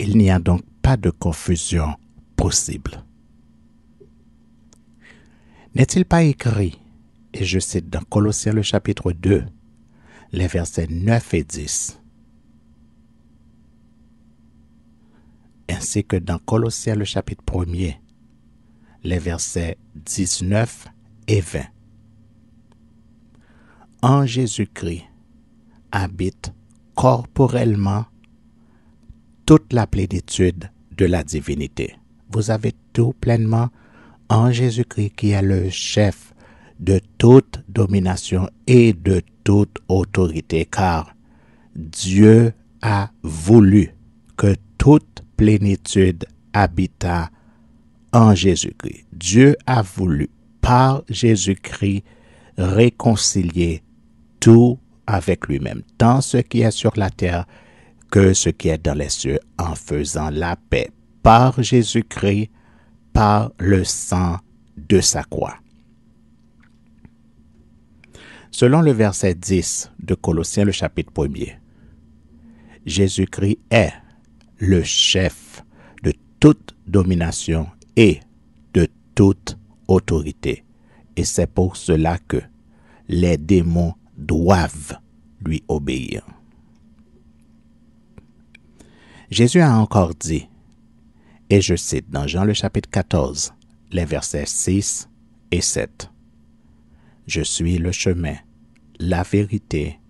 Il n'y a donc pas de confusion possible. N'est-il pas écrit, et je cite dans Colossiens le chapitre 2, les versets 9 et 10, ainsi que dans Colossiens le chapitre 1er, les versets 19 et 20. En Jésus-Christ habite corporellement toute la plénitude de la divinité. Vous avez tout pleinement en Jésus-Christ qui est le chef de toute domination et de toute autorité, car Dieu a voulu que toute plénitude habitât en Jésus-Christ. Dieu a voulu, par Jésus-Christ, réconcilier tout avec lui-même, tant ce qui est sur la terre que ce qui est dans les cieux, en faisant la paix par Jésus-Christ, par le sang de sa croix. Selon le verset 10 de Colossiens le chapitre 1er, Jésus-Christ est le chef de toute domination et de toute autorité. Et c'est pour cela que les démons doivent lui obéir. Jésus a encore dit, et je cite dans Jean le chapitre 14, les versets 6 et 7, « Je suis le chemin, la vérité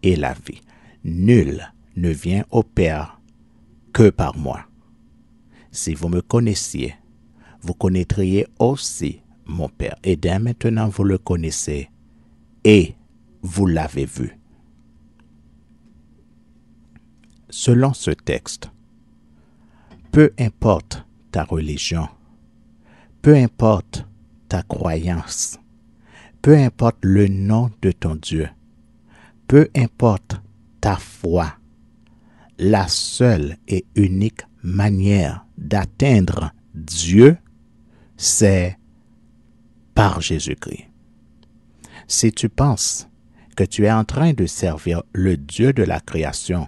et la vie. Nul ne vient au Père que par moi. Si vous me connaissiez, vous connaîtriez aussi mon Père. Et dès maintenant vous le connaissez et vous l'avez vu. » Selon ce texte, peu importe ta religion, peu importe ta croyance, peu importe le nom de ton Dieu, peu importe ta foi, la seule et unique manière d'atteindre Dieu, c'est par Jésus-Christ. Si tu penses que tu es en train de servir le Dieu de la création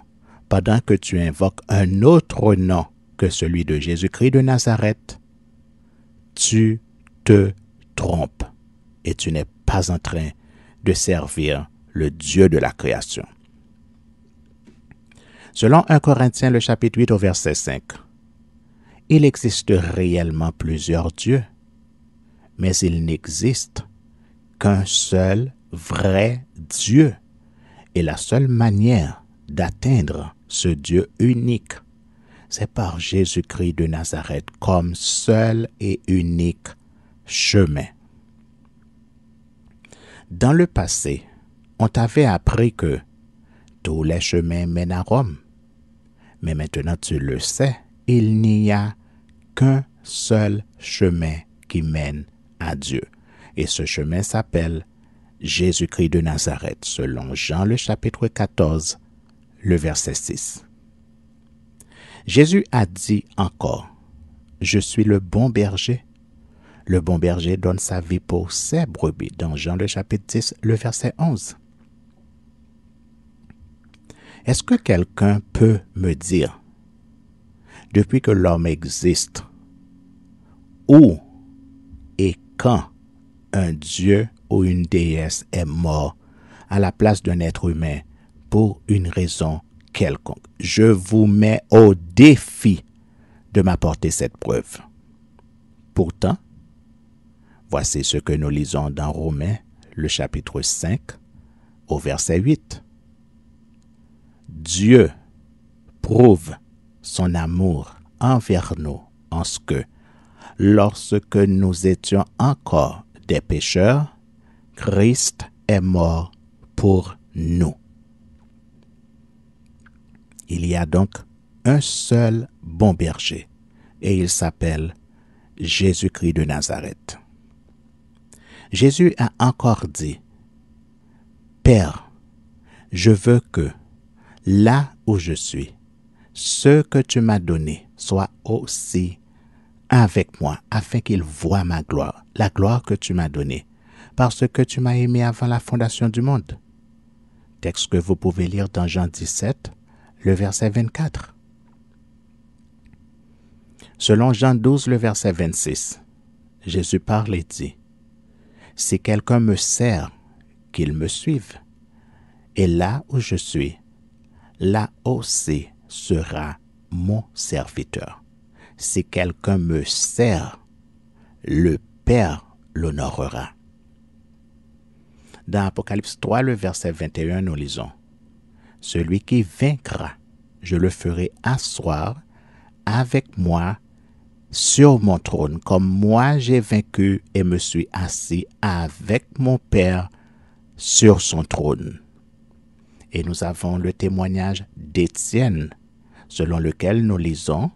pendant que tu invoques un autre nom que celui de Jésus-Christ de Nazareth, tu te trompes et tu n'es pas en train de servir le Dieu de la création. Selon 1 Corinthiens le chapitre 8 au verset 5, il existe réellement plusieurs dieux, mais il n'existe qu'un seul vrai Dieu. Et la seule manière d'atteindre ce Dieu unique, c'est par Jésus-Christ de Nazareth comme seul et unique chemin. Dans le passé, on t'avait appris que tous les chemins mènent à Rome. Mais maintenant tu le sais, il n'y a qu'un seul chemin qui mène à Dieu. Et ce chemin s'appelle Jésus-Christ de Nazareth, selon Jean le chapitre 14, le verset 6. Jésus a dit encore, « Je suis le bon berger. Le bon berger donne sa vie pour ses brebis » dans Jean le chapitre 10, le verset 11. Est-ce que quelqu'un peut me dire, depuis que l'homme existe, où et quand un Dieu ou une déesse est mort à la place d'un être humain pour une raison quelconque? Je vous mets au défi de m'apporter cette preuve. Pourtant, voici ce que nous lisons dans Romains, le chapitre 5, au verset 8. Dieu prouve son amour envers nous en ce que, lorsque nous étions encore des pécheurs, Christ est mort pour nous. Il y a donc un seul bon berger et il s'appelle Jésus-Christ de Nazareth. Jésus a encore dit, « Père, je veux que, là où je suis, ce que tu m'as donné soit aussi avec moi, afin qu'il voie ma gloire, la gloire que tu m'as donnée, parce que tu m'as aimé avant la fondation du monde. » Texte que vous pouvez lire dans Jean 17, le verset 24. Selon Jean 12, le verset 26, Jésus parle et dit, « Si quelqu'un me sert, qu'il me suive. Et là où je suis, là aussi sera mon serviteur. Si quelqu'un me sert, le Père l'honorera. » Dans Apocalypse 3, le verset 21, nous lisons, « Celui qui vaincra, je le ferai asseoir avec moi sur mon trône, comme moi j'ai vaincu et me suis assis avec mon Père sur son trône. » Et nous avons le témoignage d'Étienne, selon lequel nous lisons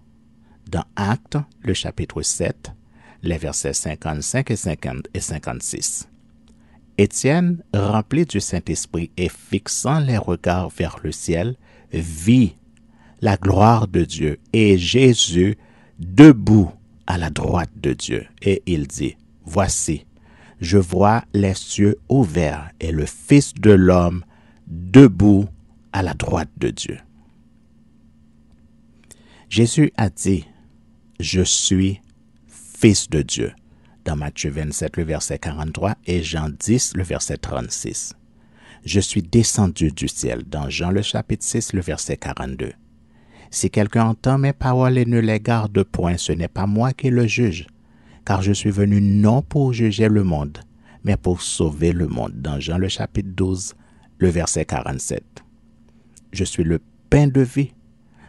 dans Actes, le chapitre 7, les versets 55 et 56. Étienne, rempli du Saint-Esprit et fixant les regards vers le ciel, vit la gloire de Dieu et Jésus debout à la droite de Dieu. Et il dit, « Voici, je vois les cieux ouverts et le Fils de l'homme debout à la droite de Dieu. » Jésus a dit, « Je suis Fils de Dieu » dans Matthieu 27, le verset 43 et Jean 10, le verset 36. « Je suis descendu du ciel » dans Jean le chapitre 6, le verset 42. « Si quelqu'un entend mes paroles et ne les garde point, ce n'est pas moi qui le juge, car je suis venu non pour juger le monde, mais pour sauver le monde. » Dans Jean le chapitre 12, le verset 47. « Je suis le pain de vie.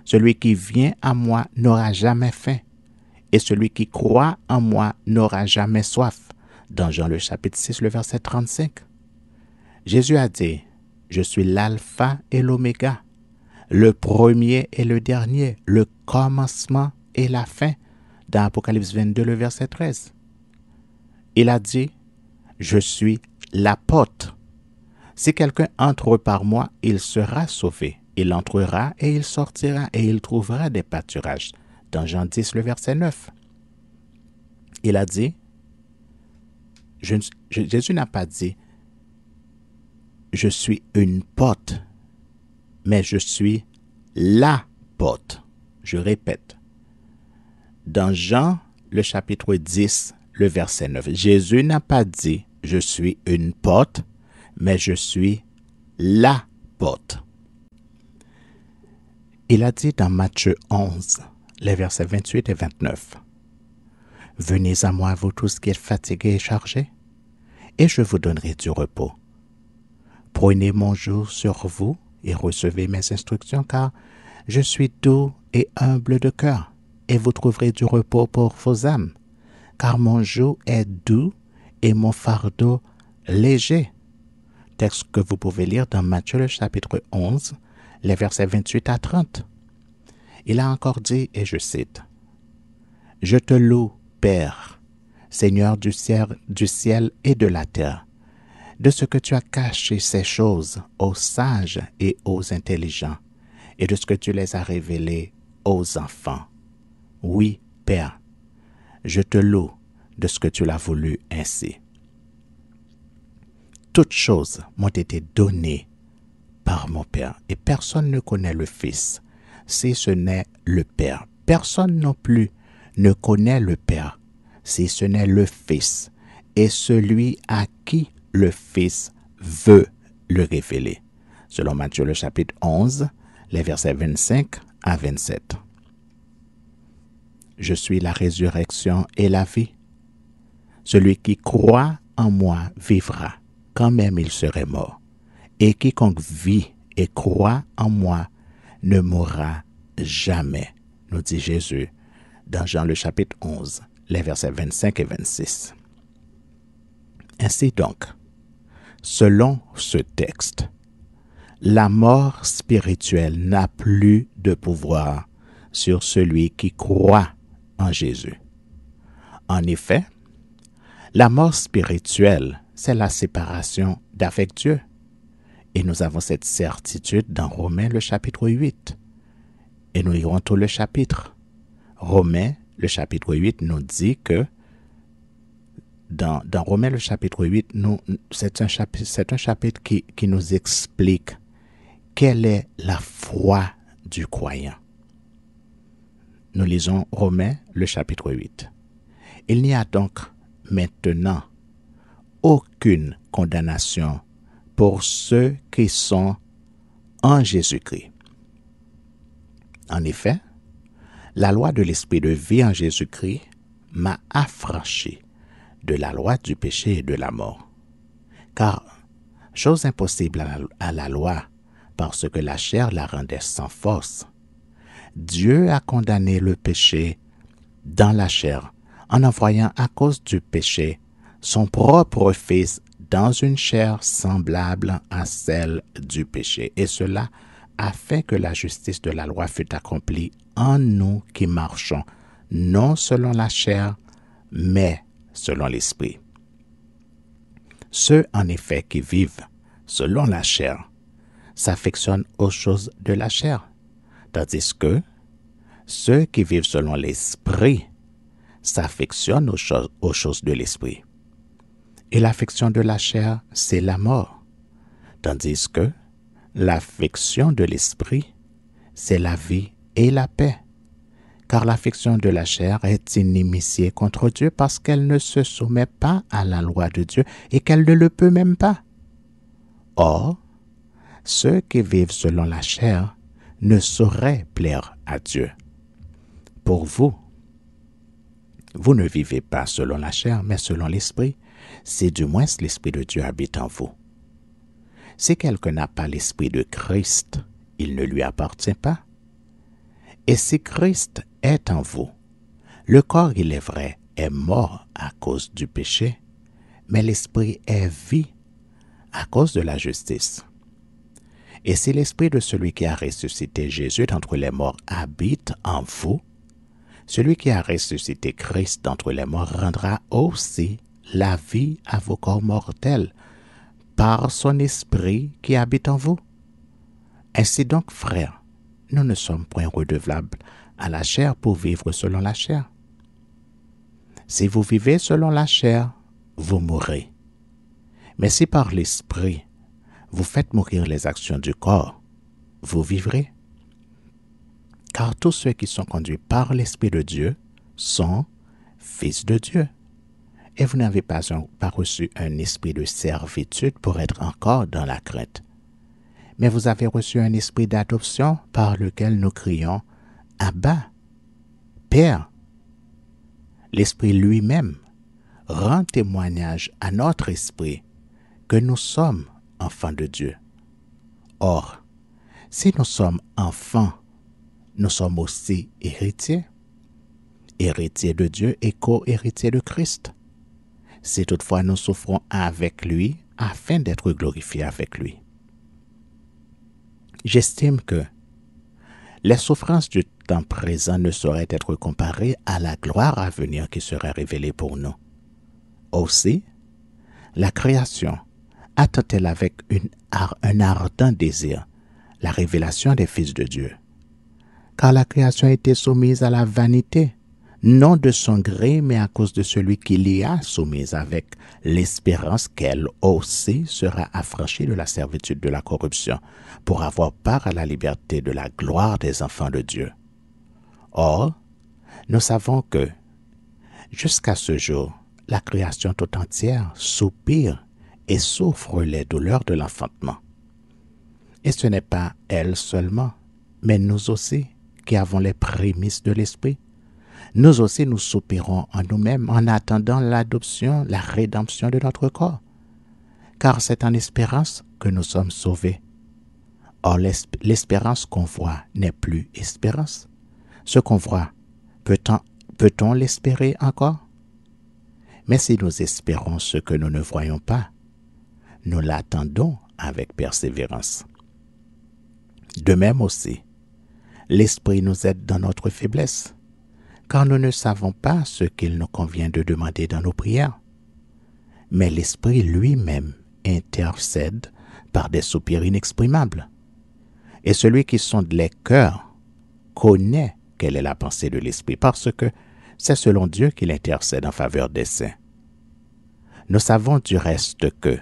Celui qui vient à moi n'aura jamais faim, et celui qui croit en moi n'aura jamais soif. » Dans Jean le chapitre 6, le verset 35. Jésus a dit, « Je suis l'alpha et l'oméga, le premier et le dernier, le commencement et la fin. » Dans Apocalypse 22, le verset 13. Il a dit, « Je suis la porte. Si quelqu'un entre par moi, il sera sauvé. Il entrera et il sortira et il trouvera des pâturages. » Dans Jean 10, le verset 9. Il a dit, Jésus n'a pas dit, « Je suis une porte », mais « Je suis la porte ». Je répète. Dans Jean, le chapitre 10, le verset 9, Jésus n'a pas dit, « Je suis une porte », mais « Je suis la porte ». Il a dit dans Matthieu 11, les versets 28 et 29, « Venez à moi, vous tous qui êtes fatigués et chargés, et je vous donnerai du repos. Prenez mon joug sur vous et recevez mes instructions, car je suis doux et humble de cœur, et vous trouverez du repos pour vos âmes, car mon joug est doux et mon fardeau léger. » Texte que vous pouvez lire dans Matthieu le chapitre 11, les versets 28 à 30. Il a encore dit, et je cite, « Je te loue, Père, Seigneur du ciel et de la terre, de ce que tu as caché ces choses aux sages et aux intelligents, et de ce que tu les as révélées aux enfants. Oui, Père, je te loue de ce que tu l'as voulu ainsi. Toutes choses m'ont été données par mon Père, et personne ne connaît le Fils, si ce n'est le Père. Personne non plus ne connaît le Père, si ce n'est le Fils, et celui à qui le Fils veut le révéler. » Selon Matthieu le chapitre 11, les versets 25 à 27. « Je suis la résurrection et la vie. Celui qui croit en moi vivra, quand même il serait mort. Et quiconque vit et croit en moi ne mourra jamais. » nous dit Jésus dans Jean le chapitre 11, les versets 25 et 26. Ainsi donc, selon ce texte, la mort spirituelle n'a plus de pouvoir sur celui qui croit en Jésus. En effet, la mort spirituelle, c'est la séparation d'avec Dieu. Et nous avons cette certitude dans Romains le chapitre 8. Et nous lirons tout le chapitre. Romains le chapitre 8 nous dit que dans Romains le chapitre 8, c'est un chapitre qui nous explique quelle est la foi du croyant. Nous lisons Romains, le chapitre 8. Il n'y a donc maintenant aucune condamnation pour ceux qui sont en Jésus-Christ. En effet, la loi de l'esprit de vie en Jésus-Christ m'a affranchi de la loi du péché et de la mort. Car, chose impossible à la loi, parce que la chair la rendait sans force, Dieu a condamné le péché dans la chair en envoyant à cause du péché son propre Fils dans une chair semblable à celle du péché. Et cela afin que la justice de la loi fût accomplie en nous qui marchons, non selon la chair, mais selon l'esprit. Ceux, en effet, qui vivent selon la chair s'affectionnent aux choses de la chair, tandis que ceux qui vivent selon l'esprit s'affectionnent aux choses de l'esprit. Et l'affection de la chair, c'est la mort, tandis que l'affection de l'esprit, c'est la vie et la paix. Car l'affection de la chair est inimitié contre Dieu parce qu'elle ne se soumet pas à la loi de Dieu et qu'elle ne le peut même pas. Or, ceux qui vivent selon la chair ne sauraient plaire à Dieu. Pour vous, vous ne vivez pas selon la chair, mais selon l'esprit, si du moins l'esprit de Dieu habite en vous. Si quelqu'un n'a pas l'esprit de Christ, il ne lui appartient pas. Et si Christ est en vous, le corps, il est vrai, est mort à cause du péché, mais l'esprit est vie à cause de la justice. Et si l'esprit de celui qui a ressuscité Jésus d'entre les morts habite en vous, celui qui a ressuscité Christ d'entre les morts rendra aussi la vie à vos corps mortels par son esprit qui habite en vous. Ainsi donc, frères, nous ne sommes point redevables à la chair pour vivre selon la chair. Si vous vivez selon la chair, vous mourrez. Mais si par l'esprit, vous faites mourir les actions du corps, vous vivrez. Car tous ceux qui sont conduits par l'Esprit de Dieu sont fils de Dieu. Et vous n'avez pas reçu un esprit de servitude pour être encore dans la crainte. Mais vous avez reçu un esprit d'adoption par lequel nous crions « Abba, Père ». L'Esprit lui-même rend témoignage à notre esprit que nous sommes enfants de Dieu. Or, si nous sommes enfants, nous sommes aussi héritiers, héritiers de Dieu et co-héritiers de Christ. Si toutefois nous souffrons avec lui, afin d'être glorifiés avec lui. J'estime que les souffrances du temps présent ne sauraient être comparées à la gloire à venir qui sera révélée pour nous. Aussi, la création attend-elle avec un ardent désir la révélation des fils de Dieu. Car la création a été soumise à la vanité, non de son gré, mais à cause de celui qui l'y a soumise, avec l'espérance qu'elle aussi sera affranchie de la servitude de la corruption, pour avoir part à la liberté de la gloire des enfants de Dieu. Or, nous savons que, jusqu'à ce jour, la création tout entière soupire et souffre les douleurs de l'enfantement. Et ce n'est pas elle seulement, mais nous aussi, qui avons les prémices de l'Esprit. Nous aussi nous soupirons en nous-mêmes en attendant l'adoption, la rédemption de notre corps. Car c'est en espérance que nous sommes sauvés. Or, l'espérance qu'on voit n'est plus espérance. Ce qu'on voit, peut-on l'espérer encore? Mais si nous espérons ce que nous ne voyons pas, nous l'attendons avec persévérance. De même aussi, l'Esprit nous aide dans notre faiblesse, car nous ne savons pas ce qu'il nous convient de demander dans nos prières. Mais l'Esprit lui-même intercède par des soupirs inexprimables. Et celui qui sonde les cœurs connaît quelle est la pensée de l'Esprit, parce que c'est selon Dieu qu'il intercède en faveur des saints. Nous savons du reste que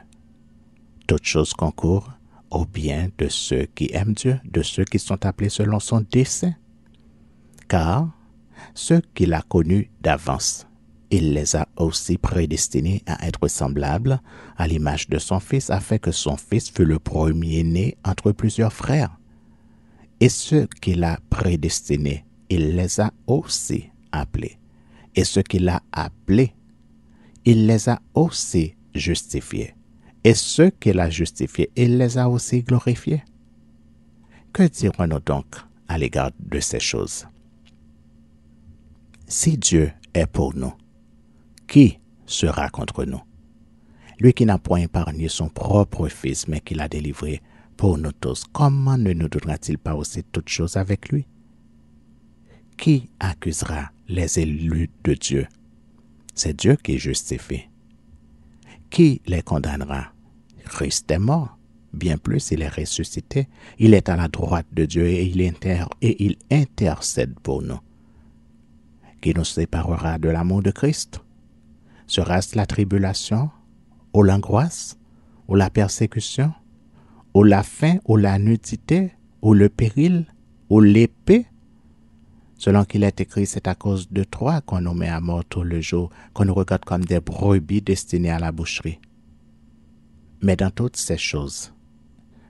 toutes choses concourent au bien de ceux qui aiment Dieu, de ceux qui sont appelés selon son dessein. Car Ceux qu'il a connus d'avance, il les a aussi prédestinés à être semblables à l'image de son Fils, afin que son Fils fût le premier-né entre plusieurs frères. Et ceux qu'il a prédestinés, il les a aussi appelés. Et ceux qu'il a appelés, il les a aussi justifiés. Et ceux qu'il a justifiés, il les a aussi glorifiés. Que dirons-nous donc à l'égard de ces choses? Si Dieu est pour nous, qui sera contre nous? Lui qui n'a point épargné son propre Fils, mais qui l'a délivré pour nous tous, comment ne nous donnera-t-il pas aussi toutes choses avec lui? Qui accusera les élus de Dieu? C'est Dieu qui justifie. Qui les condamnera? Christ est mort. Bien plus, il est ressuscité. Il est à la droite de Dieu et il intercède pour nous. Qui nous séparera de l'amour de Christ? Sera-ce la tribulation, ou l'angoisse, ou la persécution, ou la faim, ou la nudité, ou le péril, ou l'épée? Selon qu'il est écrit, c'est à cause de toi qu'on nous met à mort tout le jour, qu'on nous regarde comme des brebis destinées à la boucherie. Mais dans toutes ces choses,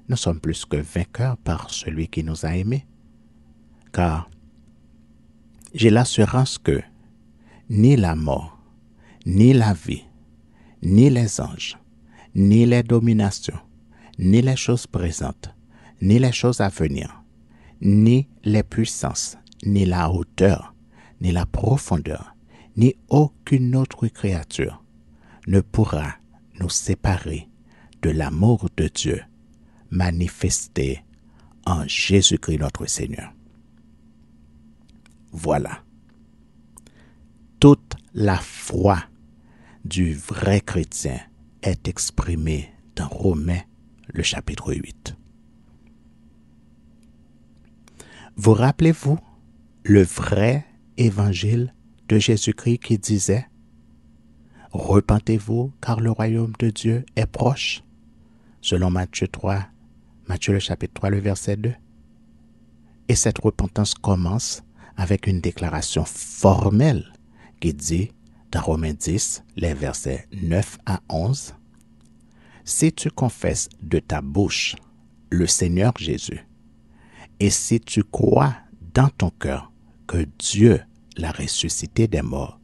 nous sommes plus que vainqueurs par celui qui nous a aimés. Car j'ai l'assurance que ni la mort, ni la vie, ni les anges, ni les dominations, ni les choses présentes, ni les choses à venir, ni les puissances, ni la hauteur, ni la profondeur, ni aucune autre créature ne pourra nous séparer de l'amour de Dieu manifesté en Jésus-Christ notre Seigneur. Voilà. Toute la foi du vrai chrétien est exprimée dans Romains, le chapitre 8. Vous rappelez-vous le vrai évangile de Jésus-Christ qui disait « Repentez-vous car le royaume de Dieu est proche » selon Matthieu le chapitre 3, le verset 2. Et cette repentance commence avec une déclaration formelle qui dit dans Romains 10, les versets 9 à 11, « Si tu confesses de ta bouche le Seigneur Jésus, et si tu crois dans ton cœur que Dieu l'a ressuscité des morts,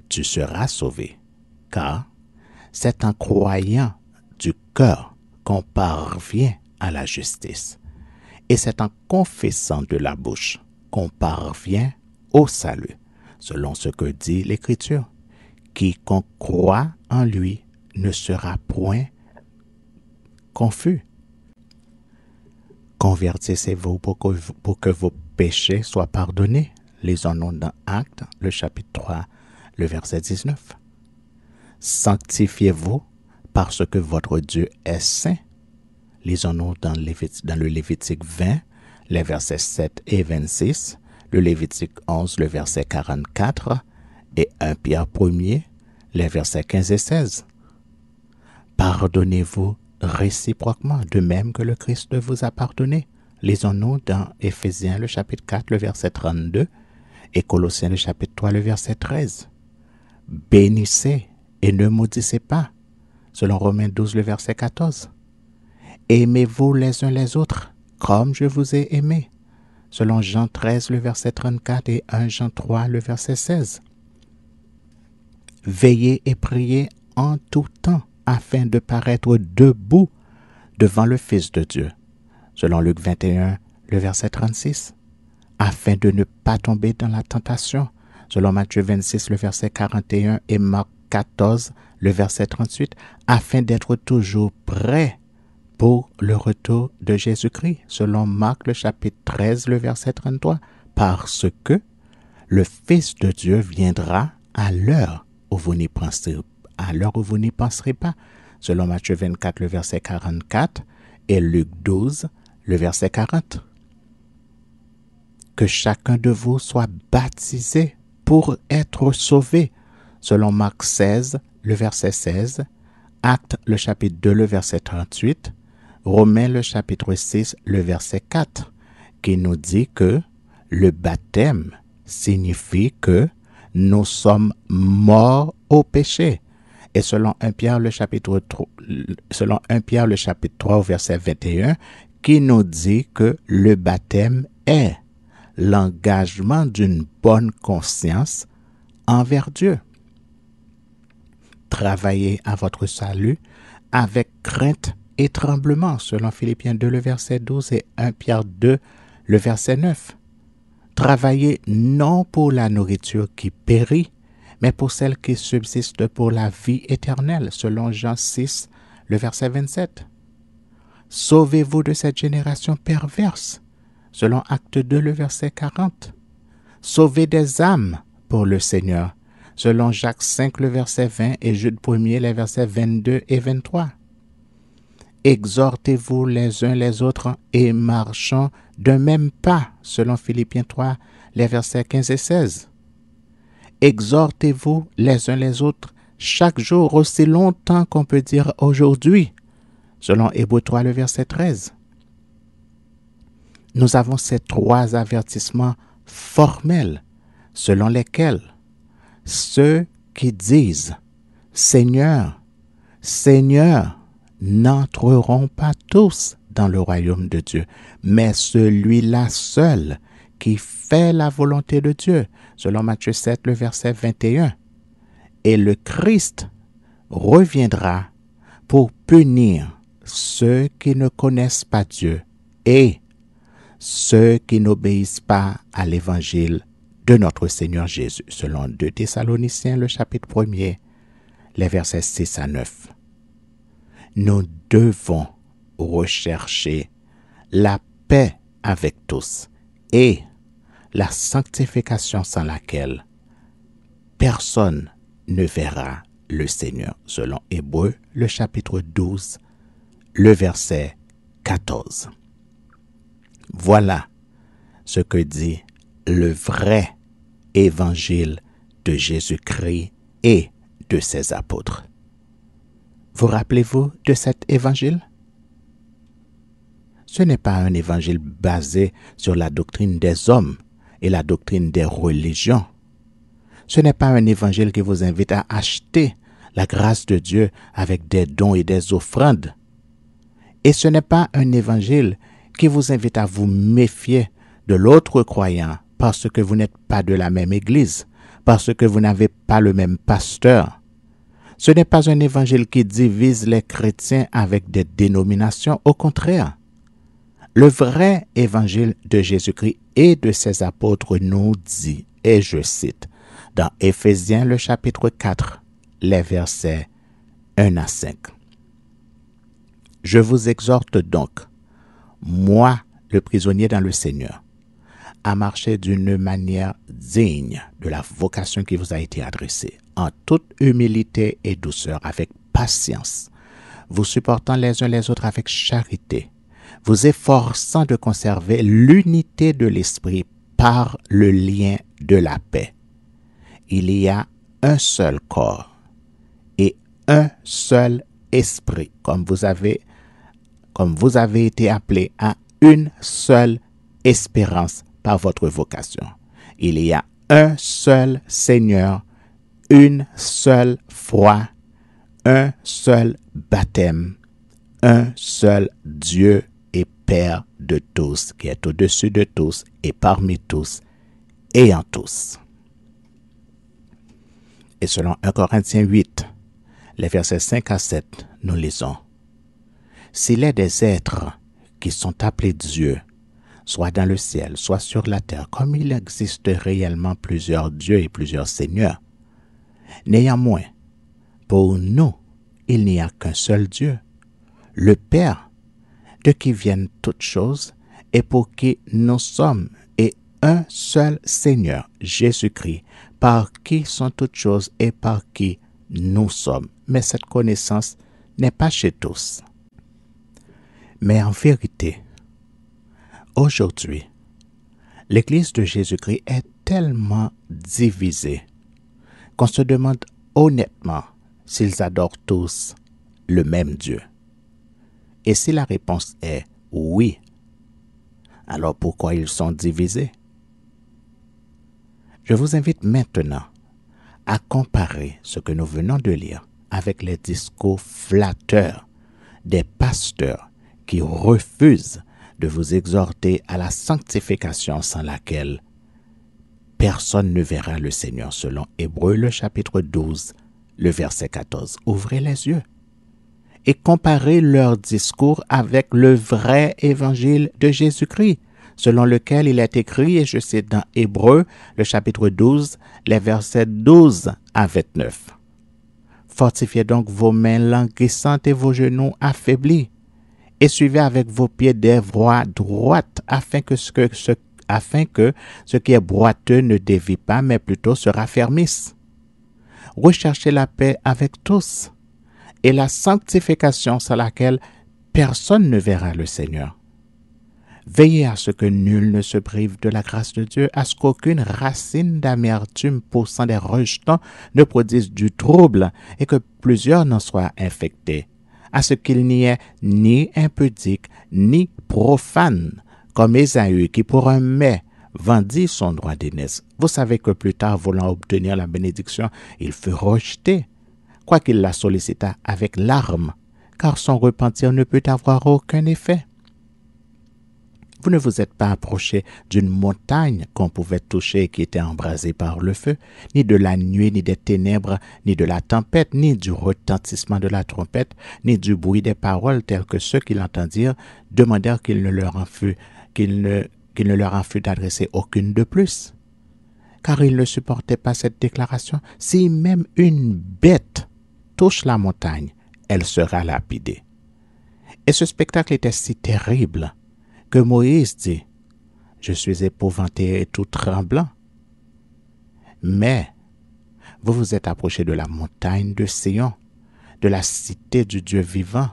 tu seras sauvé, car c'est en croyant du cœur qu'on parvient à la justice, et c'est en confessant de la bouche qu'on parvient au salut, selon ce que dit l'Écriture. Quiconque croit en lui ne sera point confus. Convertissez-vous pour que vos péchés soient pardonnés. Lisons-nous dans Actes, le chapitre 3, le verset 19. Sanctifiez-vous parce que votre Dieu est saint. Lisons-nous dans le Lévitique 20, les versets 7 et 26, le Lévitique 11, le verset 44, et 1 Pierre 1er, les versets 15 et 16. Pardonnez-vous réciproquement, de même que le Christ vous a pardonné. Lisons-nous dans Éphésiens, le chapitre 4, le verset 32, et Colossiens, le chapitre 3, le verset 13. Bénissez et ne maudissez pas, selon Romains 12, le verset 14. Aimez-vous les uns les autres, comme je vous ai aimé, selon Jean 13, le verset 34, et 1 Jean 3, le verset 16. Veillez et priez en tout temps, afin de paraître debout devant le Fils de Dieu, selon Luc 21, le verset 36, afin de ne pas tomber dans la tentation, selon Matthieu 26, le verset 41, et Marc 14, le verset 38, afin d'être toujours prêt pour le retour de Jésus-Christ, selon Marc, le chapitre 13, le verset 33, parce que le Fils de Dieu viendra à l'heure où vous n'y penserez pas, selon Matthieu 24, le verset 44, et Luc 12, le verset 40. Que chacun de vous soit baptisé pour être sauvé, selon Marc 16, le verset 16, Actes, le chapitre 2, le verset 38, Romains, le chapitre 6, le verset 4, qui nous dit que le baptême signifie que nous sommes morts au péché. Et selon 1 Pierre le chapitre 3, au verset 21, qui nous dit que le baptême est l'engagement d'une bonne conscience envers Dieu. Travaillez à votre salut avec crainte et tremblement, selon Philippiens 2, le verset 12 et 1 Pierre 2, le verset 9. Travaillez non pour la nourriture qui périt, mais pour celle qui subsiste pour la vie éternelle, selon Jean 6, le verset 27. Sauvez-vous de cette génération perverse, selon Acte 2, le verset 40. Sauvez des âmes pour le Seigneur, selon Jacques 5, le verset 20 et Jude 1er, les versets 22 et 23. Exhortez-vous les uns les autres et marchons d'un même pas, selon Philippiens 3, les versets 15 et 16. Exhortez-vous les uns les autres chaque jour aussi longtemps qu'on peut dire aujourd'hui, selon Hébreux 3, le verset 13. Nous avons ces trois avertissements formels, selon lesquels ceux qui disent « Seigneur, Seigneur », n'entreront pas tous dans le royaume de Dieu, mais celui-là seul qui fait la volonté de Dieu, selon Matthieu 7, le verset 21. Et le Christ reviendra pour punir ceux qui ne connaissent pas Dieu et ceux qui n'obéissent pas à l'évangile de notre Seigneur Jésus, selon 2 Thessaloniciens, le chapitre 1er, les versets 6 à 9. Nous devons rechercher la paix avec tous et la sanctification sans laquelle personne ne verra le Seigneur, selon Hébreux, le chapitre 12, le verset 14. Voilà ce que dit le vrai évangile de Jésus-Christ et de ses apôtres. Vous rappelez-vous de cet évangile? Ce n'est pas un évangile basé sur la doctrine des hommes et la doctrine des religions. Ce n'est pas un évangile qui vous invite à acheter la grâce de Dieu avec des dons et des offrandes. Et ce n'est pas un évangile qui vous invite à vous méfier de l'autre croyant parce que vous n'êtes pas de la même église, parce que vous n'avez pas le même pasteur. Ce n'est pas un évangile qui divise les chrétiens avec des dénominations, au contraire. Le vrai évangile de Jésus-Christ et de ses apôtres nous dit, et je cite, dans Éphésiens le chapitre 4, les versets 1 à 5. Je vous exhorte donc, moi, le prisonnier dans le Seigneur, à marcher d'une manière digne de la vocation qui vous a été adressée, en toute humilité et douceur, avec patience, vous supportant les uns les autres avec charité, vous efforçant de conserver l'unité de l'esprit par le lien de la paix. Il y a un seul corps et un seul esprit, comme vous avez été appelés à une seule espérance par votre vocation. Il y a un seul Seigneur, une seule foi, un seul baptême, un seul Dieu et Père de tous, qui est au-dessus de tous et parmi tous et en tous. Et selon 1 Corinthiens 8, les versets 5 à 7, nous lisons: S'il est des êtres qui sont appelés Dieu, soit dans le ciel, soit sur la terre, comme il existe réellement plusieurs dieux et plusieurs seigneurs. Néanmoins, pour nous, il n'y a qu'un seul Dieu, le Père, de qui viennent toutes choses et pour qui nous sommes, et un seul Seigneur, Jésus-Christ, par qui sont toutes choses et par qui nous sommes. Mais cette connaissance n'est pas chez tous. Mais en vérité, aujourd'hui, l'Église de Jésus-Christ est tellement divisée qu'on se demande honnêtement s'ils adorent tous le même Dieu. Et si la réponse est oui, alors pourquoi ils sont divisés? Je vous invite maintenant à comparer ce que nous venons de lire avec les discours flatteurs des pasteurs qui refusent de vous exhorter à la sanctification sans laquelle personne ne verra le Seigneur, selon Hébreux le chapitre 12, le verset 14. Ouvrez les yeux et comparez leur discours avec le vrai évangile de Jésus-Christ, selon lequel il est écrit, et je cite dans Hébreux, le chapitre 12, les versets 12 à 29. Fortifiez donc vos mains languissantes et vos genoux affaiblis, et suivez avec vos pieds des voies droites, afin que ce qui est boiteux ne dévie pas, mais plutôt se raffermisse. Recherchez la paix avec tous, et la sanctification sans laquelle personne ne verra le Seigneur. Veillez à ce que nul ne se prive de la grâce de Dieu, à ce qu'aucune racine d'amertume poussant des rejetons ne produise du trouble et que plusieurs n'en soient infectés, à ce qu'il n'y ait ni impudique ni profane, comme Ésaü qui pour un mets vendit son droit d'aînesse. Vous savez que plus tard, voulant obtenir la bénédiction, il fut rejeté, quoiqu'il la sollicita avec larmes, car son repentir ne peut avoir aucun effet. Vous ne vous êtes pas approché d'une montagne qu'on pouvait toucher et qui était embrasée par le feu, ni de la nuit, ni des ténèbres, ni de la tempête, ni du retentissement de la trompette, ni du bruit des paroles telles que ceux qui l'entendirent demandèrent qu'il ne leur en fût adressé aucune de plus. Car ils ne supportaient pas cette déclaration. Si même une bête touche la montagne, elle sera lapidée. Et ce spectacle était si terrible que Moïse dit, « Je suis épouvanté et tout tremblant. » Mais vous vous êtes approché de la montagne de Sion, de la cité du Dieu vivant,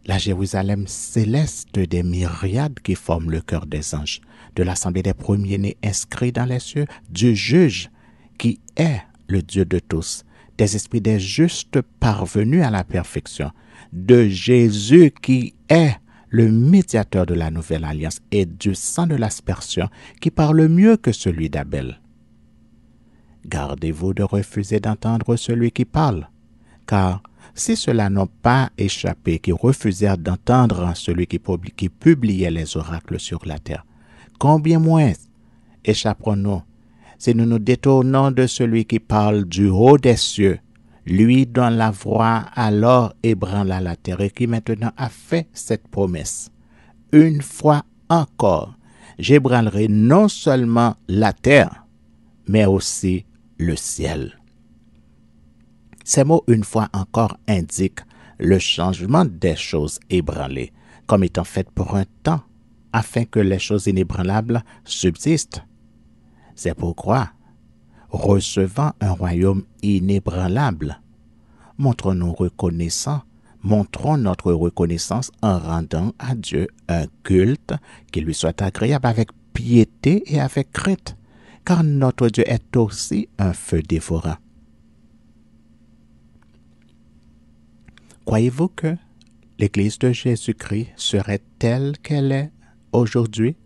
la Jérusalem céleste des myriades qui forment le cœur des anges, de l'assemblée des premiers-nés inscrits dans les cieux, du juge qui est le Dieu de tous, des esprits des justes parvenus à la perfection, de Jésus qui est le médiateur de la nouvelle alliance et du sang de l'aspersion qui parle mieux que celui d'Abel. Gardez-vous de refuser d'entendre celui qui parle, car si ceux-là n'ont pas échappé, qui refusèrent d'entendre celui qui publiait les oracles sur la terre, combien moins échapperons-nous si nous nous détournons de celui qui parle du haut des cieux, lui dont la voix alors ébranla la terre et qui maintenant a fait cette promesse. Une fois encore, j'ébranlerai non seulement la terre, mais aussi le ciel. Ces mots, une fois encore, indiquent le changement des choses ébranlées, comme étant faites pour un temps, afin que les choses inébranlables subsistent. C'est pourquoi, recevant un royaume inébranlable, montrons notre reconnaissance en rendant à Dieu un culte qui lui soit agréable avec piété et avec crainte, car notre Dieu est aussi un feu dévorant. Croyez-vous que l'Église de Jésus-Christ serait telle qu'elle est aujourd'hui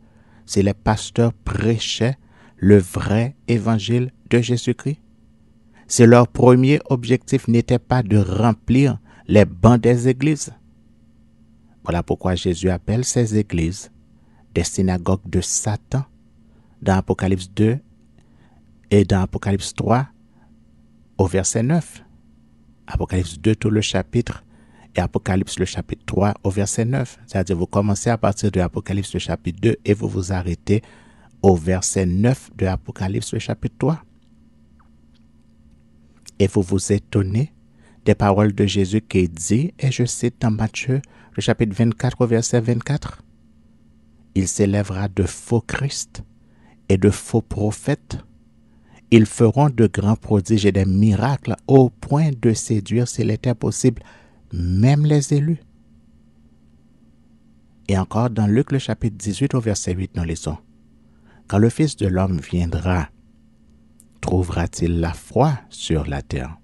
si les pasteurs prêchaient le vrai évangile de Jésus-Christ? Si leur premier objectif n'était pas de remplir les bancs des églises? Voilà pourquoi Jésus appelle ces églises des synagogues de Satan dans Apocalypse 2 et dans Apocalypse 3 au verset 9. Apocalypse 2, tout le chapitre, et Apocalypse, le chapitre 3, au verset 9. C'est-à-dire, vous commencez à partir de Apocalypse, le chapitre 2, et vous vous arrêtez au verset 9 de Apocalypse, le chapitre 3. Et vous vous étonnez des paroles de Jésus qui dit, et je cite dans Matthieu, le chapitre 24, au verset 24, « Il s'élèvera de faux Christ et de faux prophètes. Ils feront de grands prodiges et des miracles au point de séduire, s'il était possible, même les élus. » Et encore dans Luc le chapitre 18 au verset 8, nous lisons, « Quand le Fils de l'homme viendra, trouvera-t-il la foi sur la terre? »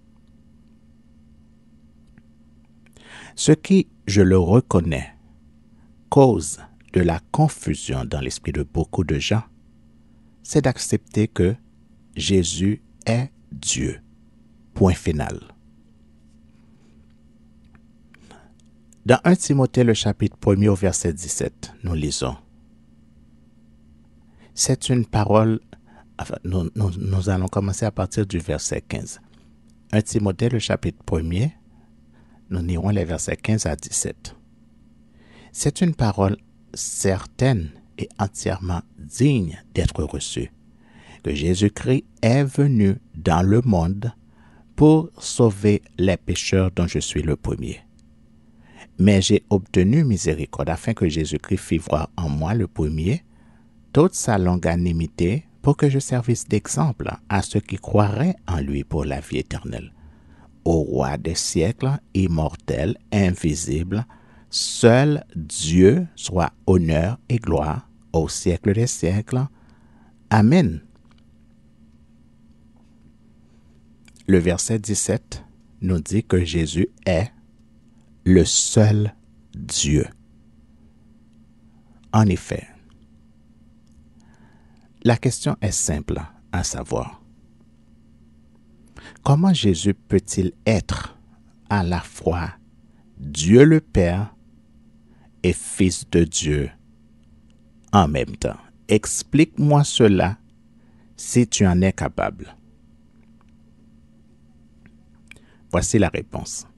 Ce qui, je le reconnais, cause de la confusion dans l'esprit de beaucoup de gens, c'est d'accepter que Jésus est Dieu. Point final. Dans 1 Timothée, le chapitre 1er au verset 17, nous lisons. C'est une parole, enfin, nous allons commencer à partir du verset 15. 1 Timothée, le chapitre 1er, nous lirons les versets 15 à 17. C'est une parole certaine et entièrement digne d'être reçue, que Jésus-Christ est venu dans le monde pour sauver les pécheurs dont je suis le premier. Mais j'ai obtenu miséricorde afin que Jésus-Christ fît voir en moi le premier toute sa longanimité pour que je servisse d'exemple à ceux qui croiraient en lui pour la vie éternelle. Au roi des siècles, immortel, invisible, seul Dieu soit honneur et gloire au siècle des siècles. Amen. Le verset 17 nous dit que Jésus est le seul Dieu. En effet, la question est simple à savoir. Comment Jésus peut-il être à la fois Dieu le Père et Fils de Dieu en même temps? Explique-moi cela si tu en es capable. Voici la réponse.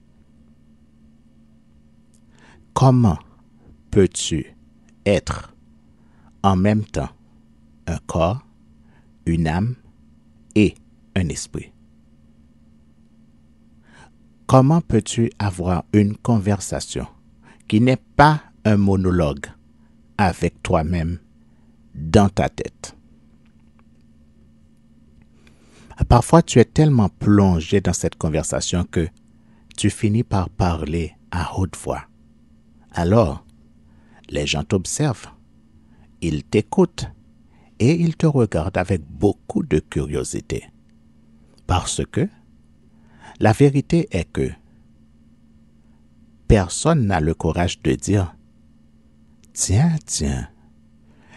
Comment peux-tu être en même temps un corps, une âme et un esprit? Comment peux-tu avoir une conversation qui n'est pas un monologue avec toi-même dans ta tête? Parfois, tu es tellement plongé dans cette conversation que tu finis par parler à haute voix. Alors, les gens t'observent, ils t'écoutent et ils te regardent avec beaucoup de curiosité. Parce que la vérité est que personne n'a le courage de dire « Tiens,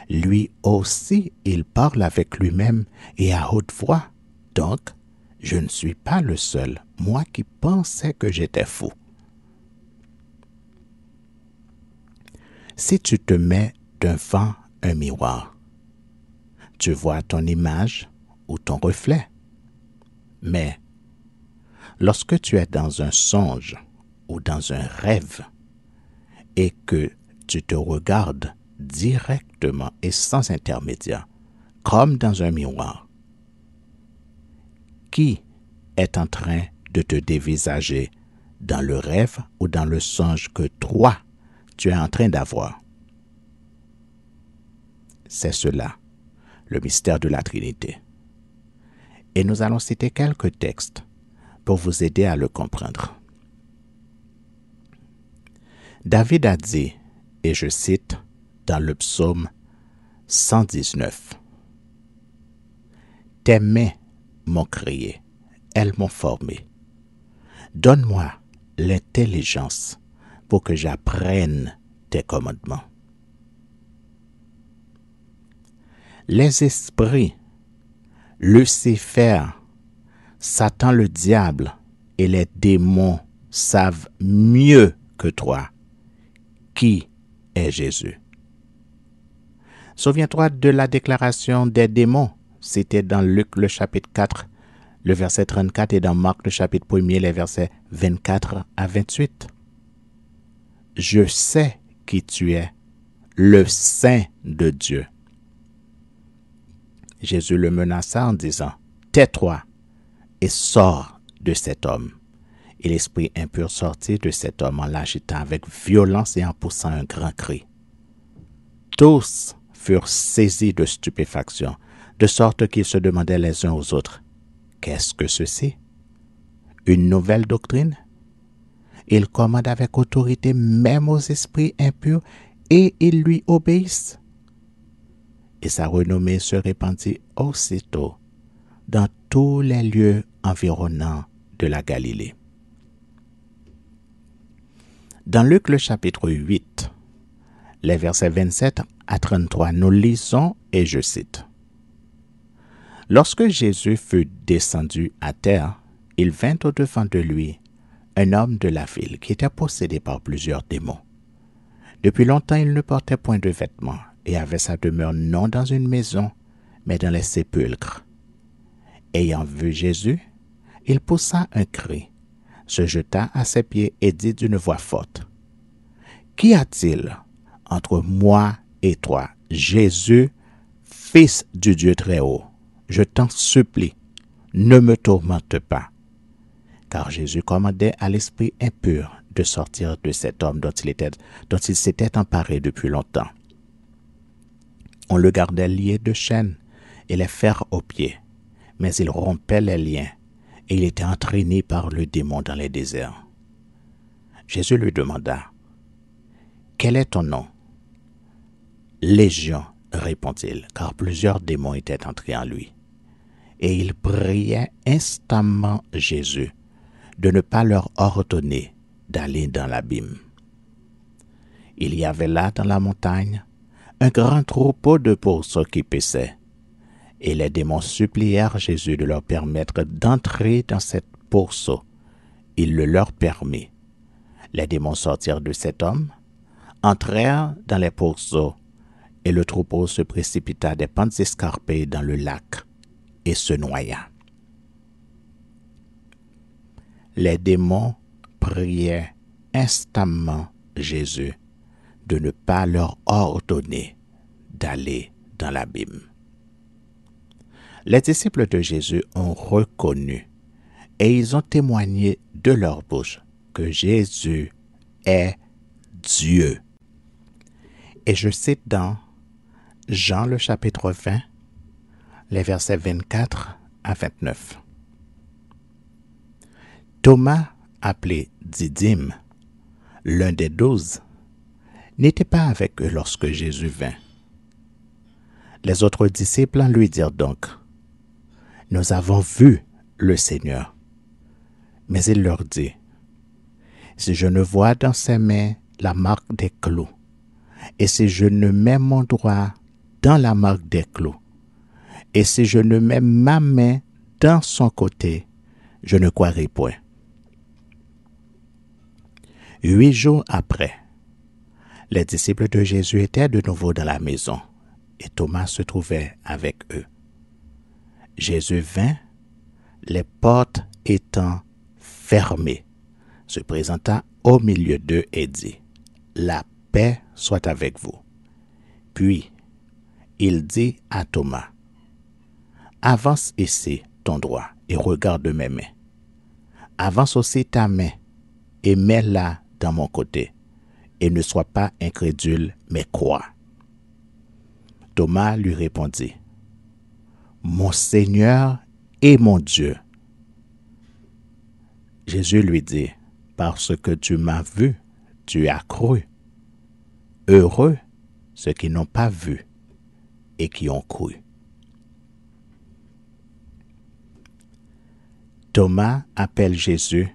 lui aussi, il parle avec lui-même et à haute voix. Donc, je ne suis pas le seul, moi qui pensais que j'étais fou. » Si tu te mets devant un miroir, tu vois ton image ou ton reflet. Mais lorsque tu es dans un songe ou dans un rêve et que tu te regardes directement et sans intermédiaire, comme dans un miroir, qui est en train de te dévisager dans le rêve ou dans le songe que toi, tu es en train d'avoir? C'est cela, le mystère de la Trinité. Et nous allons citer quelques textes pour vous aider à le comprendre. David a dit, et je cite dans le psaume 119, « Tes mains m'ont créé, elles m'ont formé. Donne-moi l'intelligence pour que j'apprenne tes commandements. » Les esprits, Lucifer, Satan le diable et les démons savent mieux que toi qui est Jésus. Souviens-toi de la déclaration des démons. C'était dans Luc le chapitre 4, le verset 34 et dans Marc le chapitre 1er, les versets 24 à 28. Je sais qui tu es, le Saint de Dieu. Jésus le menaça en disant, « Tais-toi et sors de cet homme. » Et l'esprit impur sortit de cet homme en l'agitant avec violence et en poussant un grand cri. Tous furent saisis de stupéfaction, de sorte qu'ils se demandaient les uns aux autres, « Qu'est-ce que ceci? Une nouvelle doctrine? » Il commande avec autorité même aux esprits impurs et ils lui obéissent. Et sa renommée se répandit aussitôt dans tous les lieux environnants de la Galilée. Dans Luc le chapitre 8, les versets 27 à 33, nous lisons, et je cite, Lorsque Jésus fut descendu à terre, il vint au-devant de lui un homme de la ville qui était possédé par plusieurs démons. Depuis longtemps, il ne portait point de vêtements et avait sa demeure non dans une maison, mais dans les sépulcres. Ayant vu Jésus, il poussa un cri, se jeta à ses pieds et dit d'une voix forte, « Qu'y a-t-il entre moi et toi, Jésus, Fils du Dieu Très-Haut? Je t'en supplie, ne me tourmente pas. » Car Jésus commandait à l'esprit impur de sortir de cet homme dont il s'était emparé depuis longtemps. On le gardait lié de chaînes et les fers aux pieds, mais il rompait les liens et il était entraîné par le démon dans les déserts. Jésus lui demanda, « Quel est ton nom? » « Légion, répondit-il, car plusieurs démons étaient entrés en lui. Et il priait instamment Jésus de ne pas leur ordonner d'aller dans l'abîme. Il y avait là dans la montagne un grand troupeau de pourceaux qui paissaient, et les démons supplièrent Jésus de leur permettre d'entrer dans cet pourceau. Il le leur permit. Les démons sortirent de cet homme, entrèrent dans les pourceaux, et le troupeau se précipita des pentes escarpées dans le lac et se noya. Les démons priaient instamment Jésus de ne pas leur ordonner d'aller dans l'abîme. Les disciples de Jésus ont reconnu et ils ont témoigné de leur bouche que Jésus est Dieu. Et je cite dans Jean le chapitre 20, les versets 24 à 29. Thomas, appelé Didyme, l'un des 12, n'était pas avec eux lorsque Jésus vint. Les autres disciples lui dirent donc, « Nous avons vu le Seigneur. » Mais il leur dit, « Si je ne vois dans ses mains la marque des clous, et si je ne mets mon doigt dans la marque des clous, et si je ne mets ma main dans son côté, je ne croirai point. » 8 jours après, les disciples de Jésus étaient de nouveau dans la maison, et Thomas se trouvait avec eux. Jésus vint, les portes étant fermées, se présenta au milieu d'eux et dit, « La paix soit avec vous. » Puis, il dit à Thomas, « Avance ici ton doigt et regarde mes mains. Avance aussi ta main et mets-la dans mon côté, et ne sois pas incrédule, mais crois. » Thomas lui répondit, « Mon Seigneur et mon Dieu. » Jésus lui dit, « Parce que tu m'as vu, tu as cru. Heureux ceux qui n'ont pas vu et qui ont cru. » Thomas appelle Jésus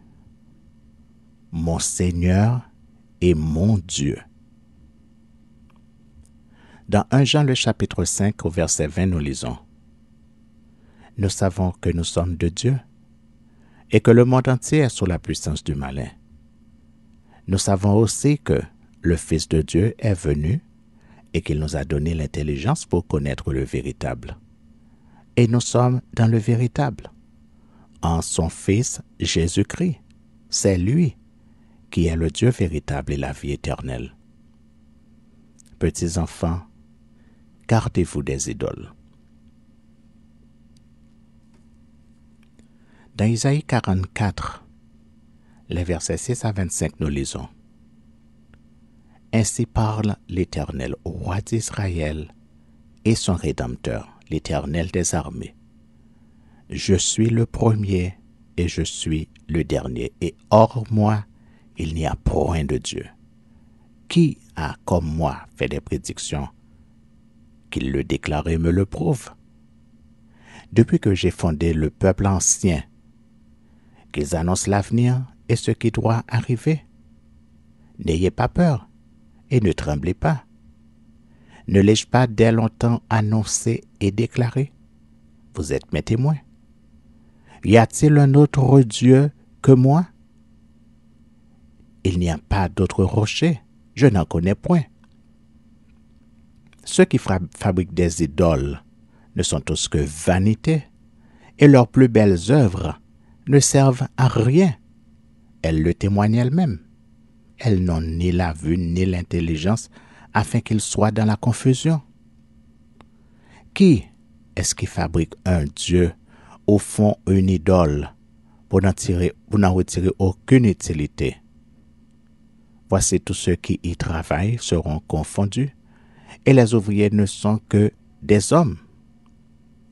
« Mon Seigneur et mon Dieu. » Dans 1 Jean le chapitre 5 au verset 20, nous lisons, « Nous savons que nous sommes de Dieu et que le monde entier est sous la puissance du malin. Nous savons aussi que le Fils de Dieu est venu et qu'il nous a donné l'intelligence pour connaître le véritable. Et nous sommes dans le véritable, en son Fils Jésus-Christ. C'est lui qui est le Dieu véritable et la vie éternelle. Petits enfants, gardez-vous des idoles. Dans Isaïe 44, les versets 6 à 25, nous lisons, « Ainsi parle l'Éternel, roi d'Israël, et son Rédempteur, l'Éternel des armées. Je suis le premier et je suis le dernier, et hors moi, il n'y a point de Dieu. Qui a, comme moi, fait des prédictions? Qu'il le déclare et me le prouve. Depuis que j'ai fondé le peuple ancien, qu'ils annoncent l'avenir et ce qui doit arriver. N'ayez pas peur et ne tremblez pas. Ne l'ai-je pas dès longtemps annoncé et déclaré? Vous êtes mes témoins. Y a-t-il un autre Dieu que moi? Il n'y a pas d'autre rocher, je n'en connais point. Ceux qui fabriquent des idoles ne sont tous que vanité, et leurs plus belles œuvres ne servent à rien. Elles le témoignent elles-mêmes. Elles n'ont ni la vue ni l'intelligence afin qu'ils soient dans la confusion. Qui est-ce qui fabrique un Dieu, au fond une idole, pour n'en retirer aucune utilité? Voici tous ceux qui y travaillent seront confondus, et les ouvriers ne sont que des hommes.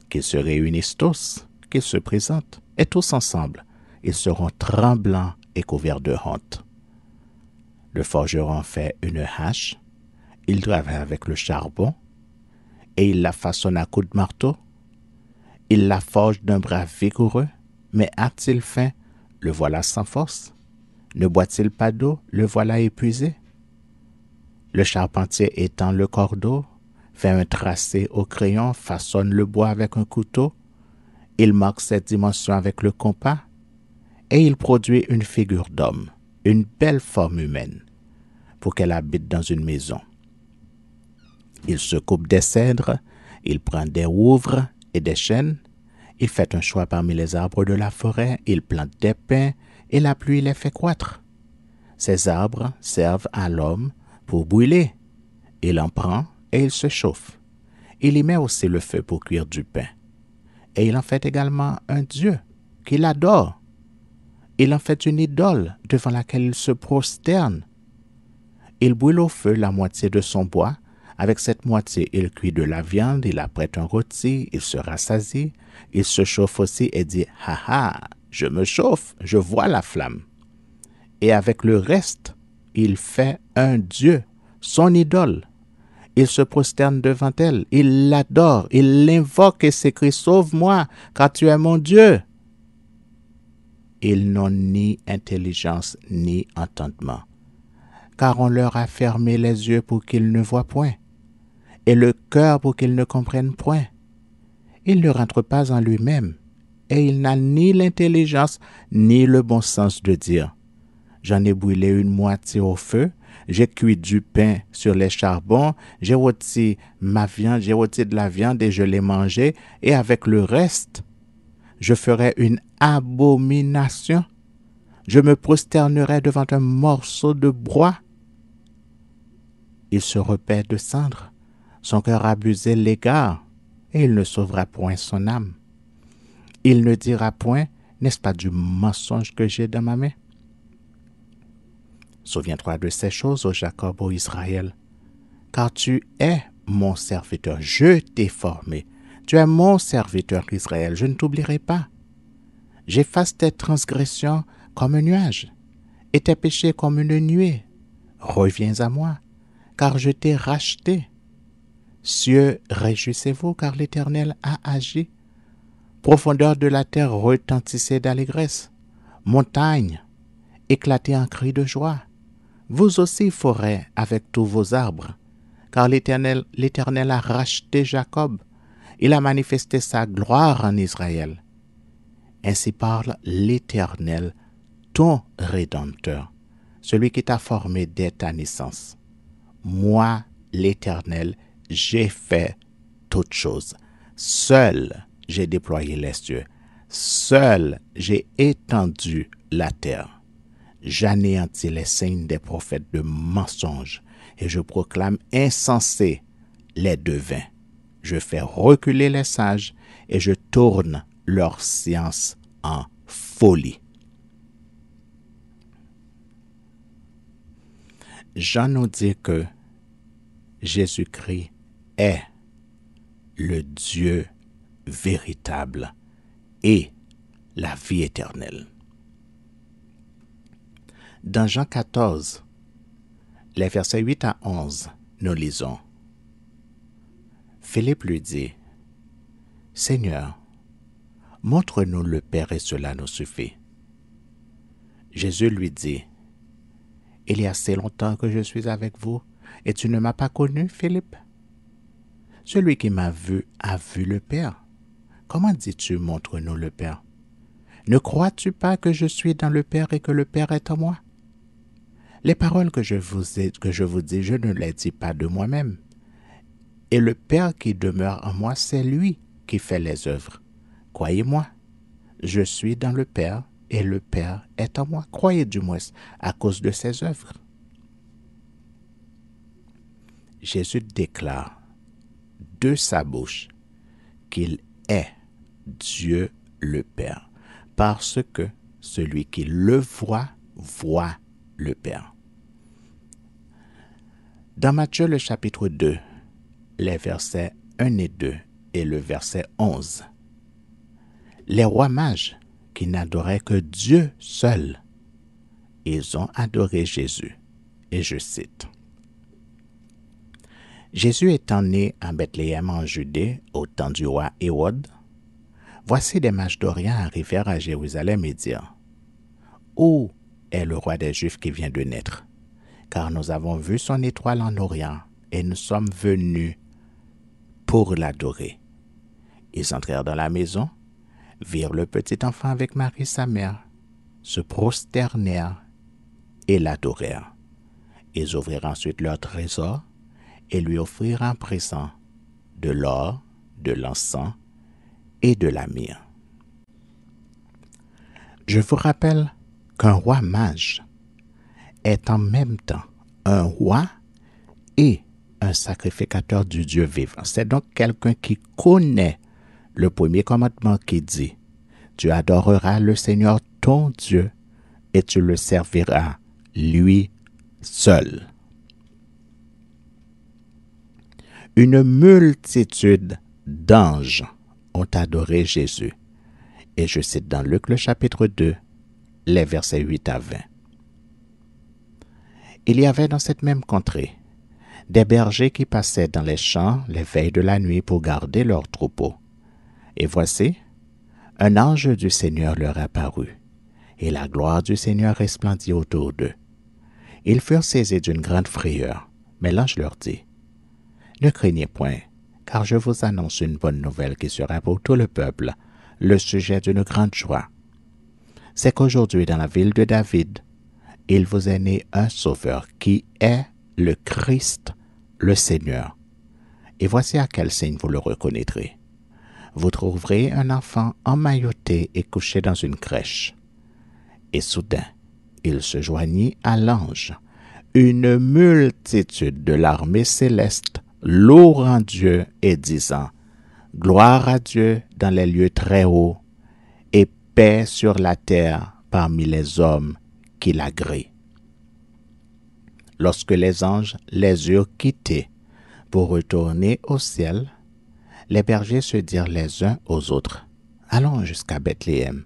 Qu'ils se réunissent tous, qu'ils se présentent, et tous ensemble, ils seront tremblants et couverts de honte. Le forgeron fait une hache, il travaille avec le charbon, et il la façonne à coups de marteau. Il la forge d'un bras vigoureux, mais a-t-il faim? Le voilà sans force. Ne boit-il pas d'eau? Le voilà épuisé. Le charpentier étend le cordeau, fait un tracé au crayon, façonne le bois avec un couteau. Il marque ses dimensions avec le compas, et il produit une figure d'homme, une belle forme humaine, pour qu'elle habite dans une maison. Il se coupe des cèdres, il prend des rouvres et des chênes, il fait un choix parmi les arbres de la forêt, il plante des pins, et la pluie les fait croître. Ces arbres servent à l'homme pour brûler. Il en prend et il se chauffe. Il y met aussi le feu pour cuire du pain. Et il en fait également un Dieu qu'il adore. Il en fait une idole devant laquelle il se prosterne. Il brûle au feu la moitié de son bois. Avec cette moitié, il cuit de la viande, il apprête un rôti, il se rassasie. Il se chauffe aussi et dit « Ha ha, je me chauffe, je vois la flamme. » Et avec le reste, il fait un Dieu, son idole. Il se prosterne devant elle, il l'adore, il l'invoque et s'écrie « Sauve-moi, car tu es mon Dieu !» Ils n'ont ni intelligence ni entendement, car on leur a fermé les yeux pour qu'ils ne voient point, et le cœur pour qu'ils ne comprennent point. Il ne rentre pas en lui-même, et il n'a ni l'intelligence ni le bon sens de dire « J'en ai brûlé une moitié au feu, j'ai cuit du pain sur les charbons, j'ai rôti ma viande, j'ai rôti de la viande et je l'ai mangée, et avec le reste, je ferai une abomination. Je me prosternerai devant un morceau de bois. » Il se repaît de cendres, son cœur abusé l'égare, et il ne sauvera point son âme. Il ne dira point, n'est-ce pas du mensonge que j'ai dans ma main? Souviens-toi de ces choses, ô Jacob, ô Israël, car tu es mon serviteur, je t'ai formé. Tu es mon serviteur, Israël, je ne t'oublierai pas. J'efface tes transgressions comme un nuage, et tes péchés comme une nuée. Reviens à moi, car je t'ai racheté. Cieux, réjouissez-vous, car l'Éternel a agi. Profondeur de la terre, retentissez d'allégresse. Montagne, éclatez en cris de joie. Vous aussi, forêt, avec tous vos arbres, car l'Éternel a racheté Jacob. Il a manifesté sa gloire en Israël. Ainsi parle l'Éternel, ton Rédempteur, celui qui t'a formé dès ta naissance. Moi, l'Éternel, j'ai fait toutes choses. Seul, j'ai déployé les cieux. Seul, j'ai étendu la terre. J'anéantis les signes des prophètes de mensonges et je proclame insensés les devins. Je fais reculer les sages et je tourne leur science en folie. Jean nous dit que Jésus-Christ est le Dieu véritable et la vie éternelle. Dans Jean 14, les versets 8 à 11, nous lisons « Philippe lui dit, « Seigneur, montre-nous le Père et cela nous suffit. » Jésus lui dit, « Il y a si longtemps que je suis avec vous, et tu ne m'as pas connu, Philippe? Celui qui m'a vu a vu le Père. comment dis-tu, montre-nous le Père? Ne crois-tu pas que je suis dans le Père et que le Père est en moi? Les paroles que je vous dis, je ne les dis pas de moi-même. Et le Père qui demeure en moi, c'est lui qui fait les œuvres. Croyez-moi, je suis dans le Père et le Père est en moi. Croyez du moins à cause de ses œuvres. Jésus déclare de sa bouche qu'il est Dieu le Père, parce que celui qui le voit, voit le Père. Dans Matthieu le chapitre 2, les versets 1 et 2 et le verset 11, les rois mages qui n'adoraient que Dieu seul, ils ont adoré Jésus. Et je cite, « Jésus étant né à Bethléem en Judée au temps du roi Hérode, voici des mages d'Orient arrivèrent à Jérusalem et dirent, « Où est le roi des Juifs qui vient de naître? Car nous avons vu son étoile en Orient et nous sommes venus pour l'adorer. » Ils entrèrent dans la maison, virent le petit enfant avec Marie sa mère, se prosternèrent et l'adorèrent. Ils ouvrirent ensuite leur trésor et lui offrirent en présent de l'or, de l'encens et de la myrrhe. Je vous rappelle qu'un roi mage est en même temps un roi et un sacrificateur du Dieu vivant. C'est donc quelqu'un qui connaît le premier commandement qui dit « Tu adoreras le Seigneur ton Dieu et tu le serviras lui seul. » Une multitude d'anges ont adoré Jésus. Et je cite dans Luc le chapitre 2, les versets 8 à 20. Il y avait dans cette même contrée des bergers qui passaient dans les champs les veilles de la nuit pour garder leurs troupeaux. Et voici, un ange du Seigneur leur apparut, et la gloire du Seigneur resplendit autour d'eux. Ils furent saisis d'une grande frayeur, mais l'ange leur dit, « Ne craignez point, car je vous annonce une bonne nouvelle qui sera pour tout le peuple, le sujet d'une grande joie. C'est qu'aujourd'hui, dans la ville de David, il vous est né un sauveur qui est le Christ, le Seigneur. Et voici à quel signe vous le reconnaîtrez. Vous trouverez un enfant emmailloté et couché dans une crèche. » Et soudain, il se joignit à l'ange, une multitude de l'armée céleste, louant Dieu et disant, « Gloire à Dieu dans les lieux très hauts, et paix sur la terre parmi les hommes qui l'agréent. » Lorsque les anges les eurent quittés pour retourner au ciel, les bergers se dirent les uns aux autres, « Allons jusqu'à Bethléem,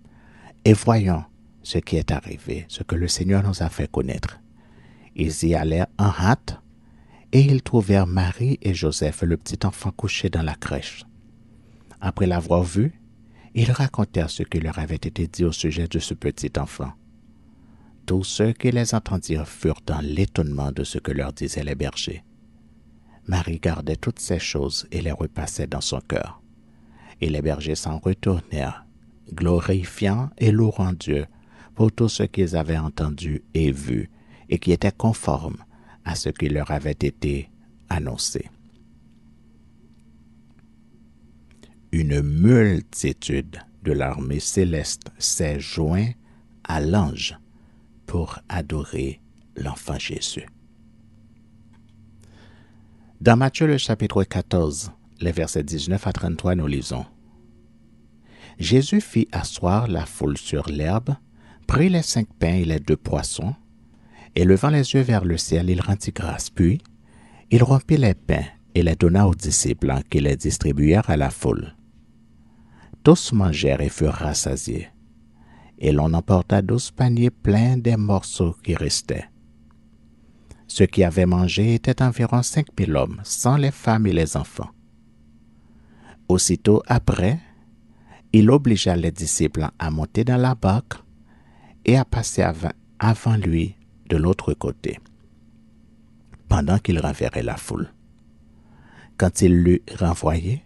et voyons ce qui est arrivé, ce que le Seigneur nous a fait connaître. » Ils y allèrent en hâte, et ils trouvèrent Marie et Joseph et le petit enfant couché dans la crèche. Après l'avoir vu, ils racontèrent ce qui leur avait été dit au sujet de ce petit enfant. Tous ceux qui les entendirent furent dans l'étonnement de ce que leur disaient les bergers. Marie gardait toutes ces choses et les repassait dans son cœur. Et les bergers s'en retournèrent, glorifiant et louant Dieu pour tout ce qu'ils avaient entendu et vu, et qui était conforme à ce qui leur avait été annoncé. Une multitude de l'armée céleste s'est joint à l'ange pour adorer l'enfant Jésus. Dans Matthieu le chapitre 14, les versets 19 à 33, nous lisons, « Jésus fit asseoir la foule sur l'herbe, prit les 5 pains et les 2 poissons, et levant les yeux vers le ciel, il rendit grâce. Puis, il rompit les pains et les donna aux disciples, qui les distribuèrent à la foule. Tous mangèrent et furent rassasiés, et l'on emporta 12 paniers pleins des morceaux qui restaient. Ceux qui avaient mangé étaient environ 5000 hommes, sans les femmes et les enfants. Aussitôt après, il obligea les disciples à monter dans la barque et à passer avant lui de l'autre côté, pendant qu'il renverrait la foule. Quand il l'eut renvoyé,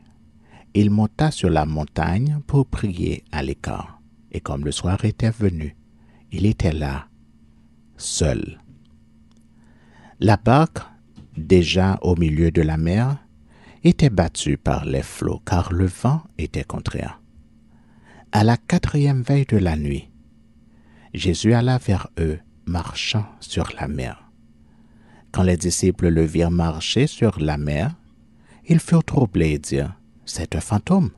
il monta sur la montagne pour prier à l'écart. Et comme le soir était venu, il était là, seul. La barque, déjà au milieu de la mer, était battue par les flots, car le vent était contraire. À la 4e veille de la nuit, Jésus alla vers eux, marchant sur la mer. Quand les disciples le virent marcher sur la mer, ils furent troublés et dirent, « C'est un fantôme. »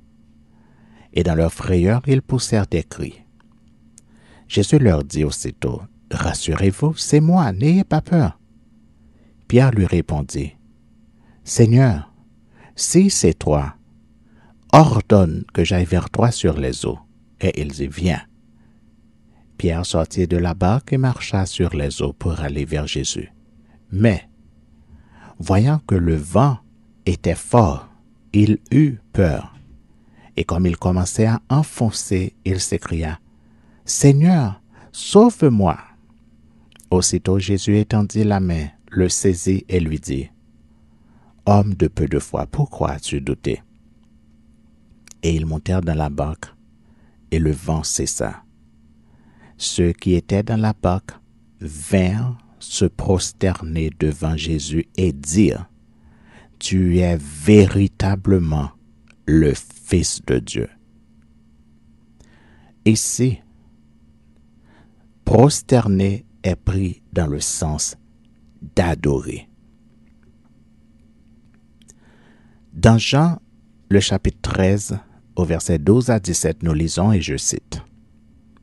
Et dans leur frayeur, ils poussèrent des cris. Jésus leur dit aussitôt, « Rassurez-vous, c'est moi, n'ayez pas peur. » Pierre lui répondit, « Seigneur, si c'est toi, ordonne que j'aille vers toi sur les eaux. » Et il dit, « Viens. » Pierre sortit de la barque et marcha sur les eaux pour aller vers Jésus. Mais, voyant que le vent était fort, il eut peur. Et comme il commençait à enfoncer, il s'écria, « Seigneur, sauve-moi !» Aussitôt Jésus étendit la main, le saisit et lui dit, « Homme de peu de foi, pourquoi as-tu douté ?» Et ils montèrent dans la barque, et le vent cessa. Ceux qui étaient dans la barque vinrent se prosterner devant Jésus et dire, « Tu es véritablement le Fils de Dieu. » Ici, prosterner est pris dans le sens d'adorer. Dans Jean, le chapitre 13, au verset 12 à 17, nous lisons et je cite,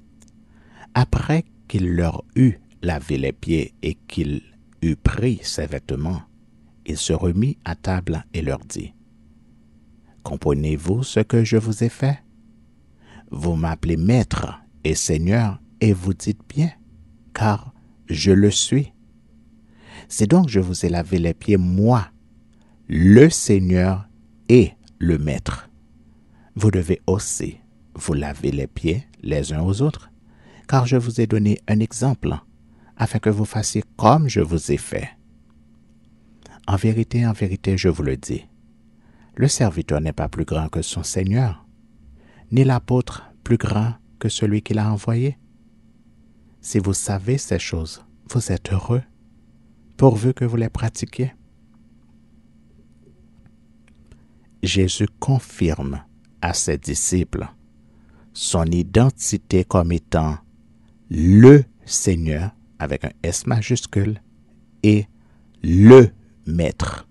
« Après qu'il leur eut lavé les pieds et qu'il eut pris ses vêtements, il se remit à table et leur dit, « Comprenez-vous ce que je vous ai fait? Vous m'appelez Maître et Seigneur et vous dites bien, car je le suis. C'est donc que je vous ai lavé les pieds, moi, le Seigneur et le Maître. Vous devez aussi vous laver les pieds les uns aux autres, car je vous ai donné un exemple, afin que vous fassiez comme je vous ai fait. En vérité, je vous le dis, le serviteur n'est pas plus grand que son Seigneur, ni l'apôtre plus grand que celui qui l'a envoyé. Si vous savez ces choses, vous êtes heureux, pourvu que vous les pratiquiez. » Jésus confirme à ses disciples son identité comme étant le Seigneur avec un S majuscule et le Maître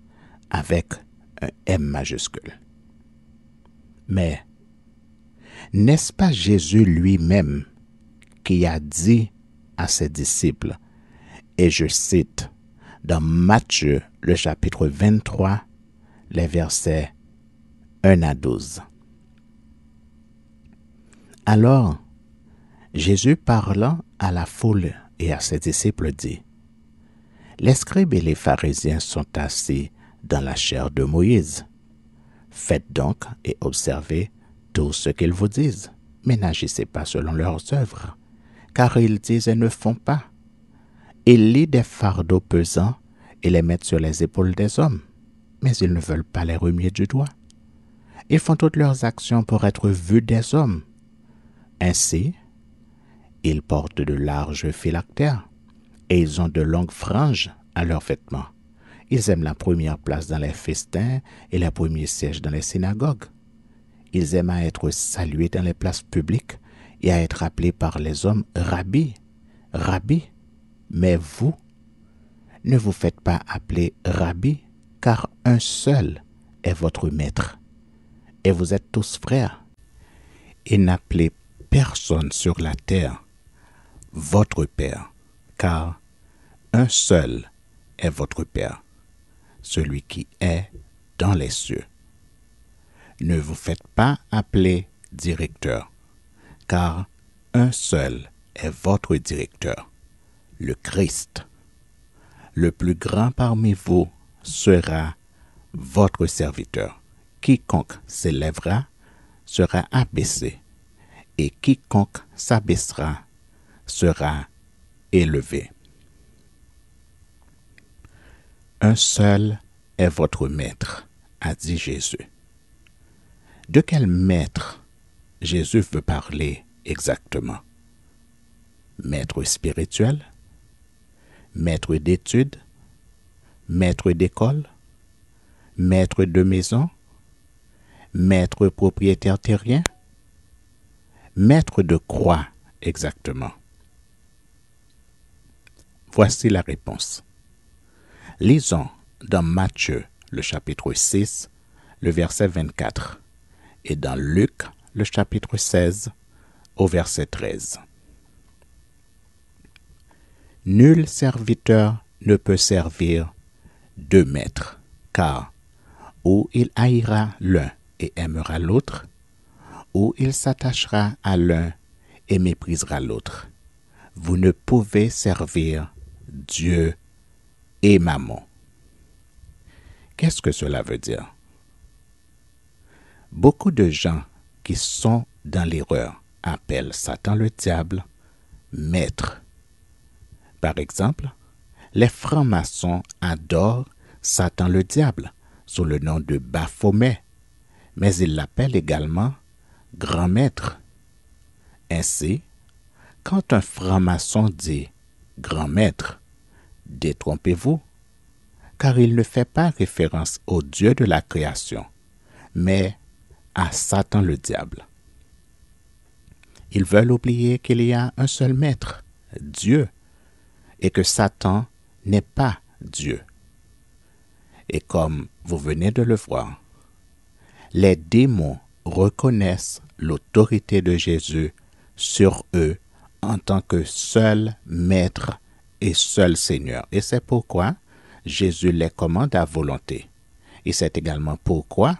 avec un M majuscule. Mais n'est-ce pas Jésus lui-même qui a dit à ses disciples, et je cite dans Matthieu le chapitre 23, les versets 1 à 12. Alors, Jésus parlant à la foule et à ses disciples dit, « Les scribes et les pharisiens sont assis dans la chaire de Moïse. Faites donc et observez tout ce qu'ils vous disent, mais n'agissez pas selon leurs œuvres, car ils disent et ne font pas. Ils lient des fardeaux pesants et les mettent sur les épaules des hommes, mais ils ne veulent pas les remuer du doigt. Ils font toutes leurs actions pour être vus des hommes. Ainsi, ils portent de larges phylactères et ils ont de longues franges à leurs vêtements. Ils aiment la première place dans les festins et les premiers sièges dans les synagogues. Ils aiment à être salués dans les places publiques et à être appelés par les hommes Rabbi, Rabbi. Mais vous, ne vous faites pas appeler Rabbi, car un seul est votre maître. Et vous êtes tous frères. Et n'appelez personne sur la terre votre Père, car un seul est votre Père, celui qui est dans les cieux. Ne vous faites pas appeler directeur, car un seul est votre directeur, le Christ. Le plus grand parmi vous sera votre serviteur. Quiconque s'élèvera sera abaissé, et quiconque s'abaissera sera élevé. Un seul est votre maître, a dit Jésus. De quel maître Jésus veut parler exactement? Maître spirituel? Maître d'études? Maître d'école? Maître de maison? Maître propriétaire terrien? Maître de quoi exactement? Voici la réponse. Lisons dans Matthieu, le chapitre 6, le verset 24, et dans Luc, le chapitre 16, au verset 13. Nul serviteur ne peut servir deux maîtres, car ou il haïra l'un et aimera l'autre, ou il s'attachera à l'un et méprisera l'autre. Vous ne pouvez servir Dieu et Mammon. Qu'est-ce que cela veut dire? Beaucoup de gens qui sont dans l'erreur appellent Satan le diable maître. Par exemple, les francs-maçons adorent Satan le diable sous le nom de Baphomet, mais ils l'appellent également grand maître. Ainsi, quand un franc-maçon dit grand maître, détrompez-vous, car il ne fait pas référence au Dieu de la création, mais à Satan le diable. Ils veulent oublier qu'il y a un seul maître, Dieu, et que Satan n'est pas Dieu. Et comme vous venez de le voir, les démons reconnaissent l'autorité de Jésus sur eux en tant que seul maître et seul Seigneur. Et c'est pourquoi Jésus les commande à volonté. Et c'est également pourquoi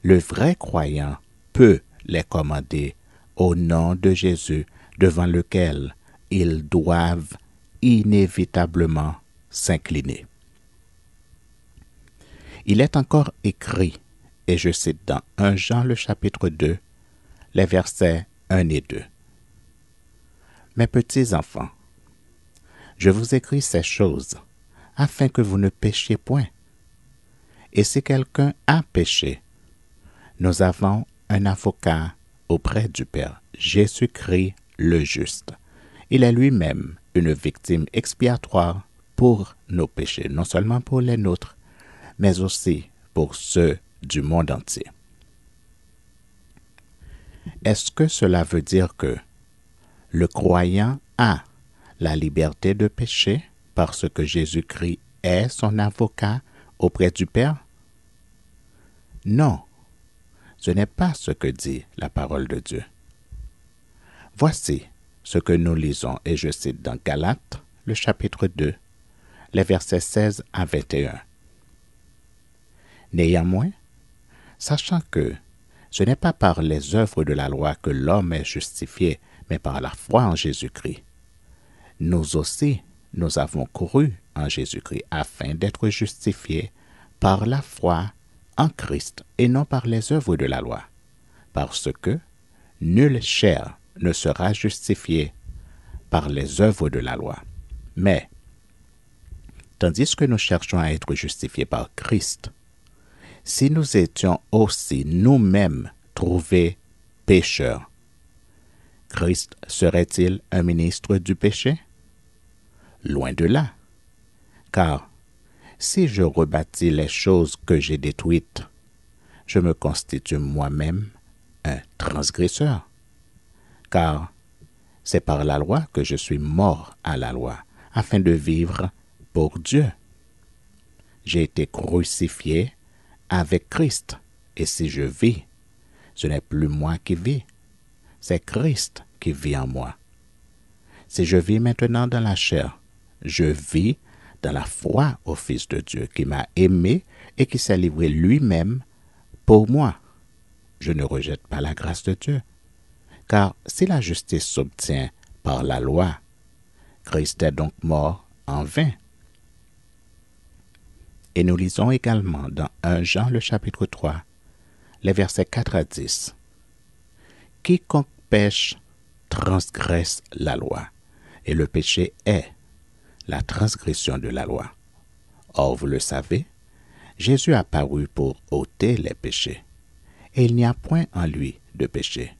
le vrai croyant peut les commander au nom de Jésus devant lequel ils doivent inévitablement s'incliner. Il est encore écrit, et je cite dans 1 Jean le chapitre 2, les versets 1 et 2. Mes petits enfants, je vous écris ces choses afin que vous ne péchiez point. Et si quelqu'un a péché, nous avons un avocat auprès du Père, Jésus-Christ le juste. Il est lui-même une victime expiatoire pour nos péchés, non seulement pour les nôtres, mais aussi pour ceux du monde entier. Est-ce que cela veut dire que le croyant a la liberté de pécher parce que Jésus-Christ est son avocat auprès du Père? Non, ce n'est pas ce que dit la parole de Dieu. Voici ce que nous lisons, et je cite dans Galates, le chapitre 2, les versets 16 à 21. Néanmoins, sachant que ce n'est pas par les œuvres de la loi que l'homme est justifié, mais par la foi en Jésus-Christ, nous aussi, nous avons couru en Jésus-Christ afin d'être justifiés par la foi en Christ et non par les œuvres de la loi, parce que nulle chair ne sera justifiée par les œuvres de la loi. Mais, tandis que nous cherchons à être justifiés par Christ, si nous étions aussi nous-mêmes trouvés pécheurs, Christ serait-il un ministre du péché? Loin de là. Car si je rebâtis les choses que j'ai détruites, je me constitue moi-même un transgresseur. Car c'est par la loi que je suis mort à la loi, afin de vivre pour Dieu. J'ai été crucifié avec Christ, et si je vis, ce n'est plus moi qui vis, c'est Christ qui vit en moi. Si je vis maintenant dans la chair, je vis dans la foi au Fils de Dieu qui m'a aimé et qui s'est livré lui-même pour moi. Je ne rejette pas la grâce de Dieu. Car si la justice s'obtient par la loi, Christ est donc mort en vain. Et nous lisons également dans 1 Jean le chapitre 3, les versets 4 à 10. Quiconque pêche transgresse la loi, et le péché est la transgression de la loi. Or, vous le savez, Jésus apparut pour ôter les péchés, et il n'y a point en lui de péché.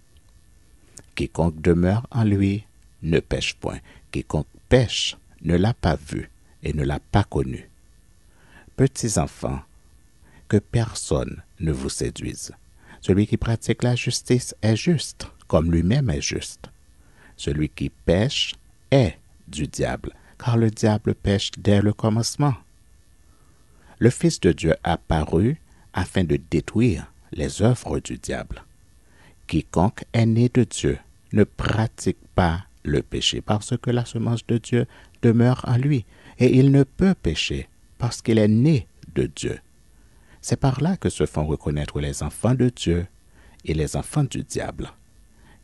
Quiconque demeure en lui ne pêche point. Quiconque pêche ne l'a pas vu et ne l'a pas connu. Petits enfants, que personne ne vous séduise. Celui qui pratique la justice est juste, comme lui-même est juste. Celui qui pêche est du diable, car le diable pêche dès le commencement. Le Fils de Dieu apparut afin de détruire les œuvres du diable. Quiconque est né de Dieu ne pratique pas le péché, parce que la semence de Dieu demeure en lui, et il ne peut pécher, parce qu'il est né de Dieu. C'est par là que se font reconnaître les enfants de Dieu et les enfants du diable.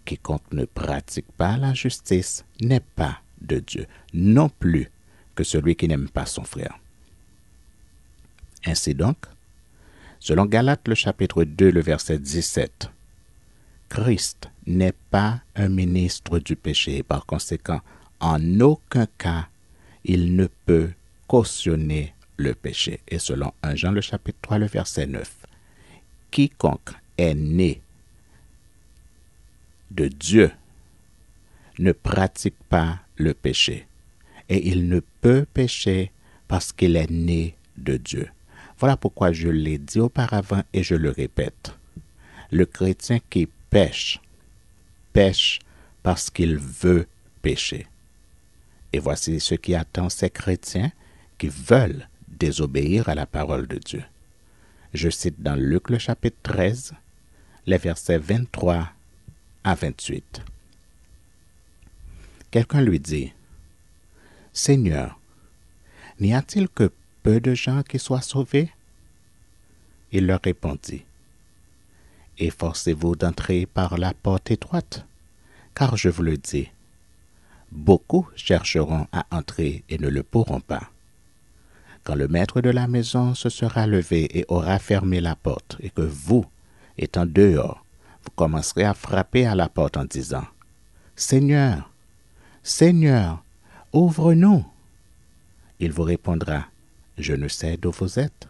Quiconque ne pratique pas la justice n'est pas de Dieu, non plus que celui qui n'aime pas son frère. Ainsi donc, selon Galates le chapitre 2, le verset 17, Christ n'est pas un ministre du péché, et par conséquent, en aucun cas, il ne peut cautionner le péché. Et selon 1 Jean le chapitre 3, le verset 9, quiconque est né de Dieu ne pratique pas le péché, et il ne peut pécher parce qu'il est né de Dieu. Voilà pourquoi je l'ai dit auparavant et je le répète. Le chrétien qui pêche, pêche parce qu'il veut pécher. Et voici ce qui attend ces chrétiens qui veulent désobéir à la parole de Dieu. Je cite dans Luc le chapitre 13, les versets 23 à 28. Quelqu'un lui dit, « Seigneur, n'y a-t-il que peu de gens qui soient sauvés? » Il leur répondit, « Efforcez-vous d'entrer par la porte étroite, car je vous le dis, beaucoup chercheront à entrer et ne le pourront pas. Quand le maître de la maison se sera levé et aura fermé la porte, et que vous, étant dehors, vous commencerez à frapper à la porte en disant, « Seigneur, Seigneur, ouvre-nous. » Il vous répondra, « Je ne sais d'où vous êtes. »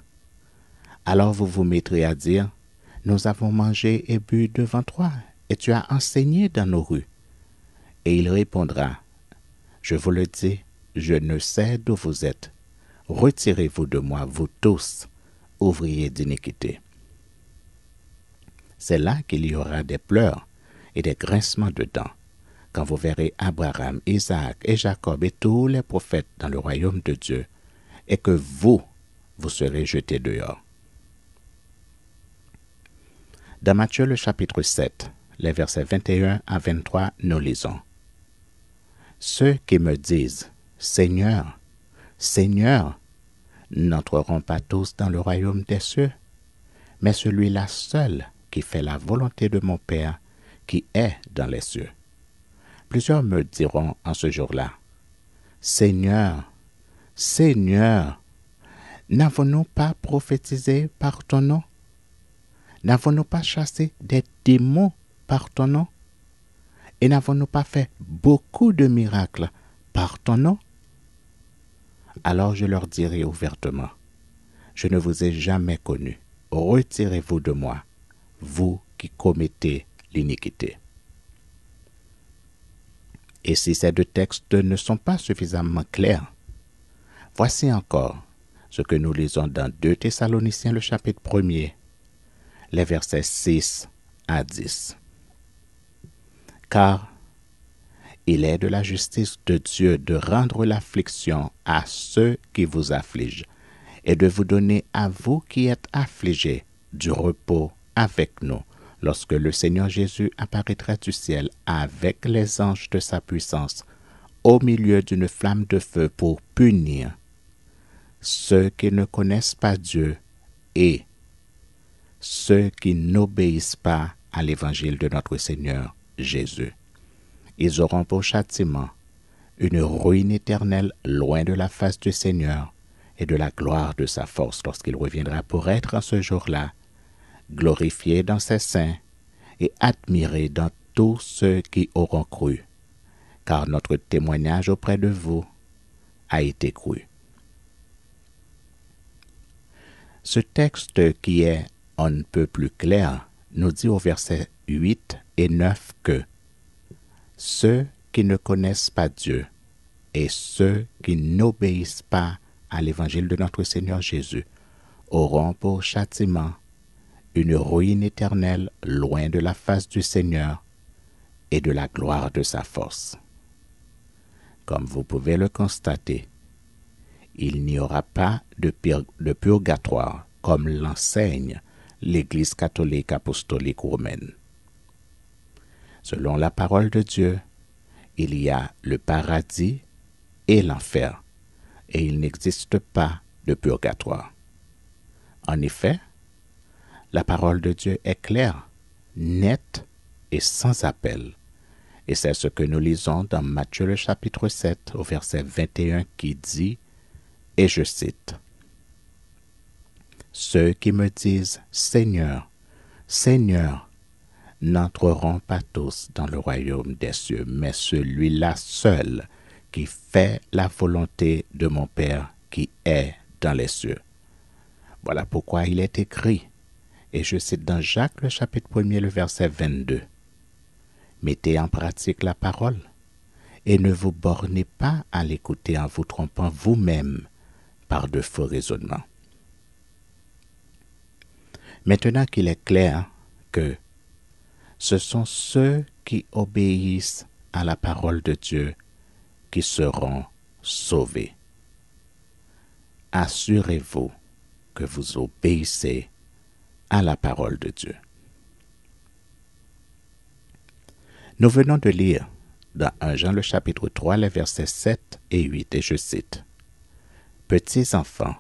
Alors vous vous mettrez à dire, « Nous avons mangé et bu devant toi, et tu as enseigné dans nos rues. » Et il répondra, « Je vous le dis, je ne sais d'où vous êtes. Retirez-vous de moi, vous tous, ouvriers d'iniquité. » C'est là qu'il y aura des pleurs et des grincements de dents, quand vous verrez Abraham, Isaac et Jacob et tous les prophètes dans le royaume de Dieu, et que vous serez jetés dehors. Dans Matthieu le chapitre 7, les versets 21 à 23, nous lisons, « Ceux qui me disent, Seigneur, Seigneur, n'entreront pas tous dans le royaume des cieux, mais celui-là seul qui fait la volonté de mon Père qui est dans les cieux. Plusieurs me diront en ce jour-là, Seigneur, Seigneur, n'avons-nous pas prophétisé par ton nom? N'avons-nous pas chassé des démons par ton nom? Et n'avons-nous pas fait beaucoup de miracles par ton nom? Alors je leur dirai ouvertement, je ne vous ai jamais connus. Retirez-vous de moi, vous qui commettez l'iniquité. » Et si ces deux textes ne sont pas suffisamment clairs, voici encore ce que nous lisons dans 2 Thessaloniciens le chapitre 1er, les versets 6 à 10. Car il est de la justice de Dieu de rendre l'affliction à ceux qui vous affligent et de vous donner à vous qui êtes affligés du repos avec nous lorsque le Seigneur Jésus apparaîtra du ciel avec les anges de sa puissance au milieu d'une flamme de feu pour punir ceux qui ne connaissent pas Dieu et ceux qui n'obéissent pas à l'évangile de notre Seigneur Jésus. Ils auront pour châtiment une ruine éternelle loin de la face du Seigneur et de la gloire de sa force lorsqu'il reviendra pour être en ce jour-là glorifié dans ses saints et admiré dans tous ceux qui auront cru, car notre témoignage auprès de vous a été cru. Ce texte qui est on ne peut plus clair nous dit au verset 8 et 9 que ceux qui ne connaissent pas Dieu et ceux qui n'obéissent pas à l'évangile de notre Seigneur Jésus auront pour châtiment une ruine éternelle loin de la face du Seigneur et de la gloire de sa force. Comme vous pouvez le constater, il n'y aura pas de purgatoire comme l'enseigne l'Église catholique apostolique romaine. Selon la parole de Dieu, il y a le paradis et l'enfer, et il n'existe pas de purgatoire. En effet, la parole de Dieu est claire, nette et sans appel. Et c'est ce que nous lisons dans Matthieu le chapitre 7 au verset 21 qui dit, et je cite, « Ceux qui me disent « Seigneur, Seigneur », n'entreront pas tous dans le royaume des cieux, mais celui-là seul qui fait la volonté de mon Père qui est dans les cieux. » Voilà pourquoi il est écrit, et je cite dans Jacques le chapitre 1er le verset 22, « Mettez en pratique la parole, et ne vous bornez pas à l'écouter en vous trompant vous-même par de faux raisonnements. » Maintenant qu'il est clair que ce sont ceux qui obéissent à la parole de Dieu qui seront sauvés. Assurez-vous que vous obéissez à la parole de Dieu. Nous venons de lire dans 1 Jean le chapitre 3 les versets 7 et 8 et je cite, « Petits enfants,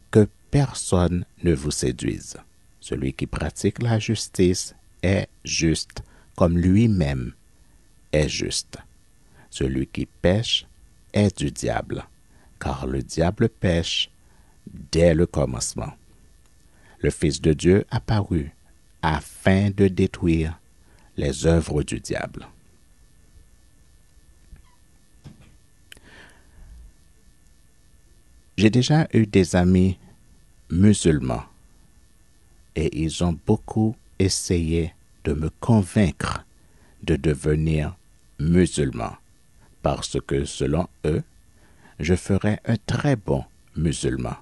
que personne ne vous séduise. Celui qui pratique la justice est juste comme lui-même est juste. Celui qui pêche est du diable, car le diable pêche dès le commencement. Le Fils de Dieu apparut afin de détruire les œuvres du diable. » J'ai déjà eu des amis musulmans et ils ont beaucoup essayé de me convaincre de devenir musulman parce que selon eux, je ferais un très bon musulman.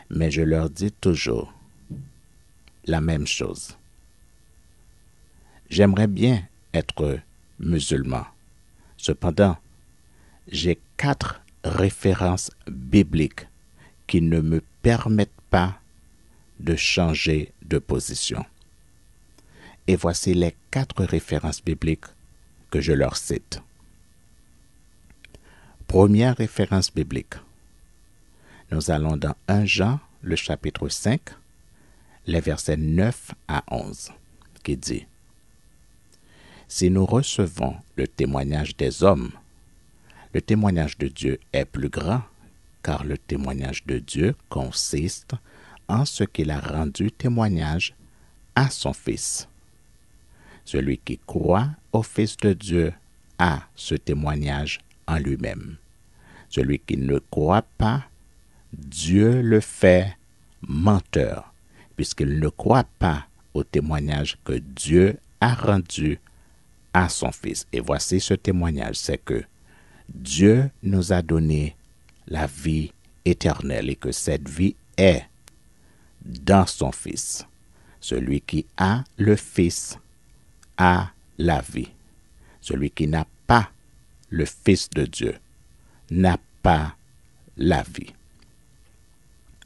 Mais je leur dis toujours la même chose. J'aimerais bien être musulman. Cependant, j'ai 4 références bibliques qui ne me permettent pas de changer de position. Et voici les 4 références bibliques que je leur cite. Première référence biblique. Nous allons dans 1 Jean, le chapitre 5, les versets 9 à 11, qui dit « Si nous recevons le témoignage des hommes, le témoignage de Dieu est plus grand, car le témoignage de Dieu consiste en ce qu'il a rendu témoignage à son Fils. Celui qui croit au Fils de Dieu a ce témoignage en lui-même. Celui qui ne croit pas, Dieu le fait menteur, puisqu'il ne croit pas au témoignage que Dieu a rendu à son Fils. Et voici ce témoignage, c'est que Dieu nous a donné la vie éternelle et que cette vie est dans son Fils. Celui qui a le Fils a la vie. Celui qui n'a pas le Fils de Dieu n'a pas la vie.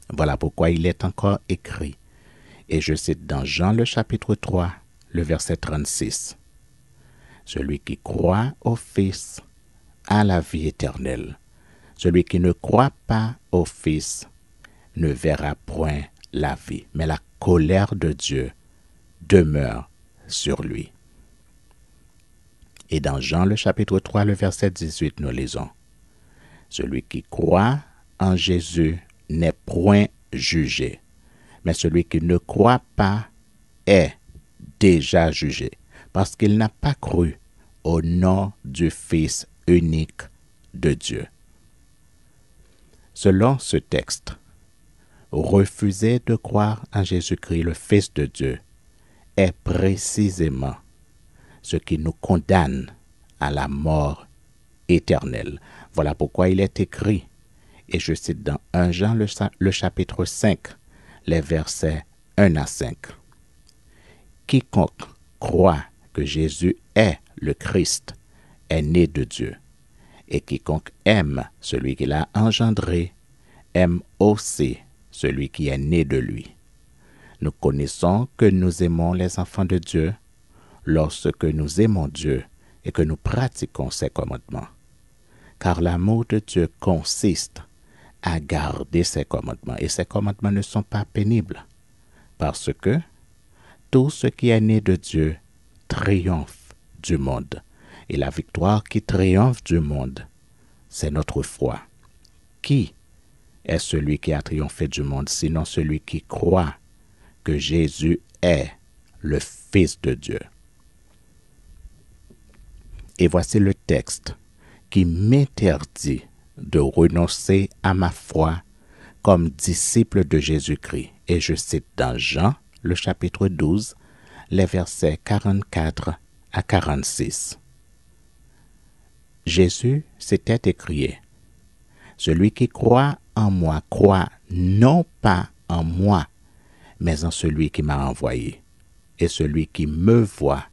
Voilà pourquoi il est encore écrit, et je cite dans Jean le chapitre 3, le verset 36. Celui qui croit au Fils a la vie éternelle. Celui qui ne croit pas au Fils ne verra point la vie, mais la colère de Dieu demeure sur lui. Et dans Jean le chapitre 3, le verset 18, nous lisons, « Celui qui croit en Jésus n'est point jugé, mais celui qui ne croit pas est déjà jugé, parce qu'il n'a pas cru au nom du Fils unique de Dieu. » Selon ce texte, refuser de croire en Jésus-Christ, le Fils de Dieu, est précisément ce qui nous condamne à la mort éternelle. Voilà pourquoi il est écrit, et je cite dans 1 Jean le chapitre 5, les versets 1 à 5. Quiconque croit que Jésus est le Christ est né de Dieu, et quiconque aime celui qui l'a engendré aime aussi celui qui est né de lui. Nous connaissons que nous aimons les enfants de Dieu lorsque nous aimons Dieu et que nous pratiquons ses commandements. Car l'amour de Dieu consiste à garder ses commandements, et ses commandements ne sont pas pénibles, parce que tout ce qui est né de Dieu triomphe du monde, et la victoire qui triomphe du monde, c'est notre foi. Qui est celui qui a triomphé du monde, sinon celui qui croit que Jésus est le Fils de Dieu? Et voici le texte qui m'interdit de renoncer à ma foi comme disciple de Jésus-Christ. Et je cite dans Jean, le chapitre 12, les versets 44 à 46. Jésus s'était écrié, « Celui qui croit en moi croit non pas en moi, mais en celui qui m'a envoyé. Et celui qui me voit,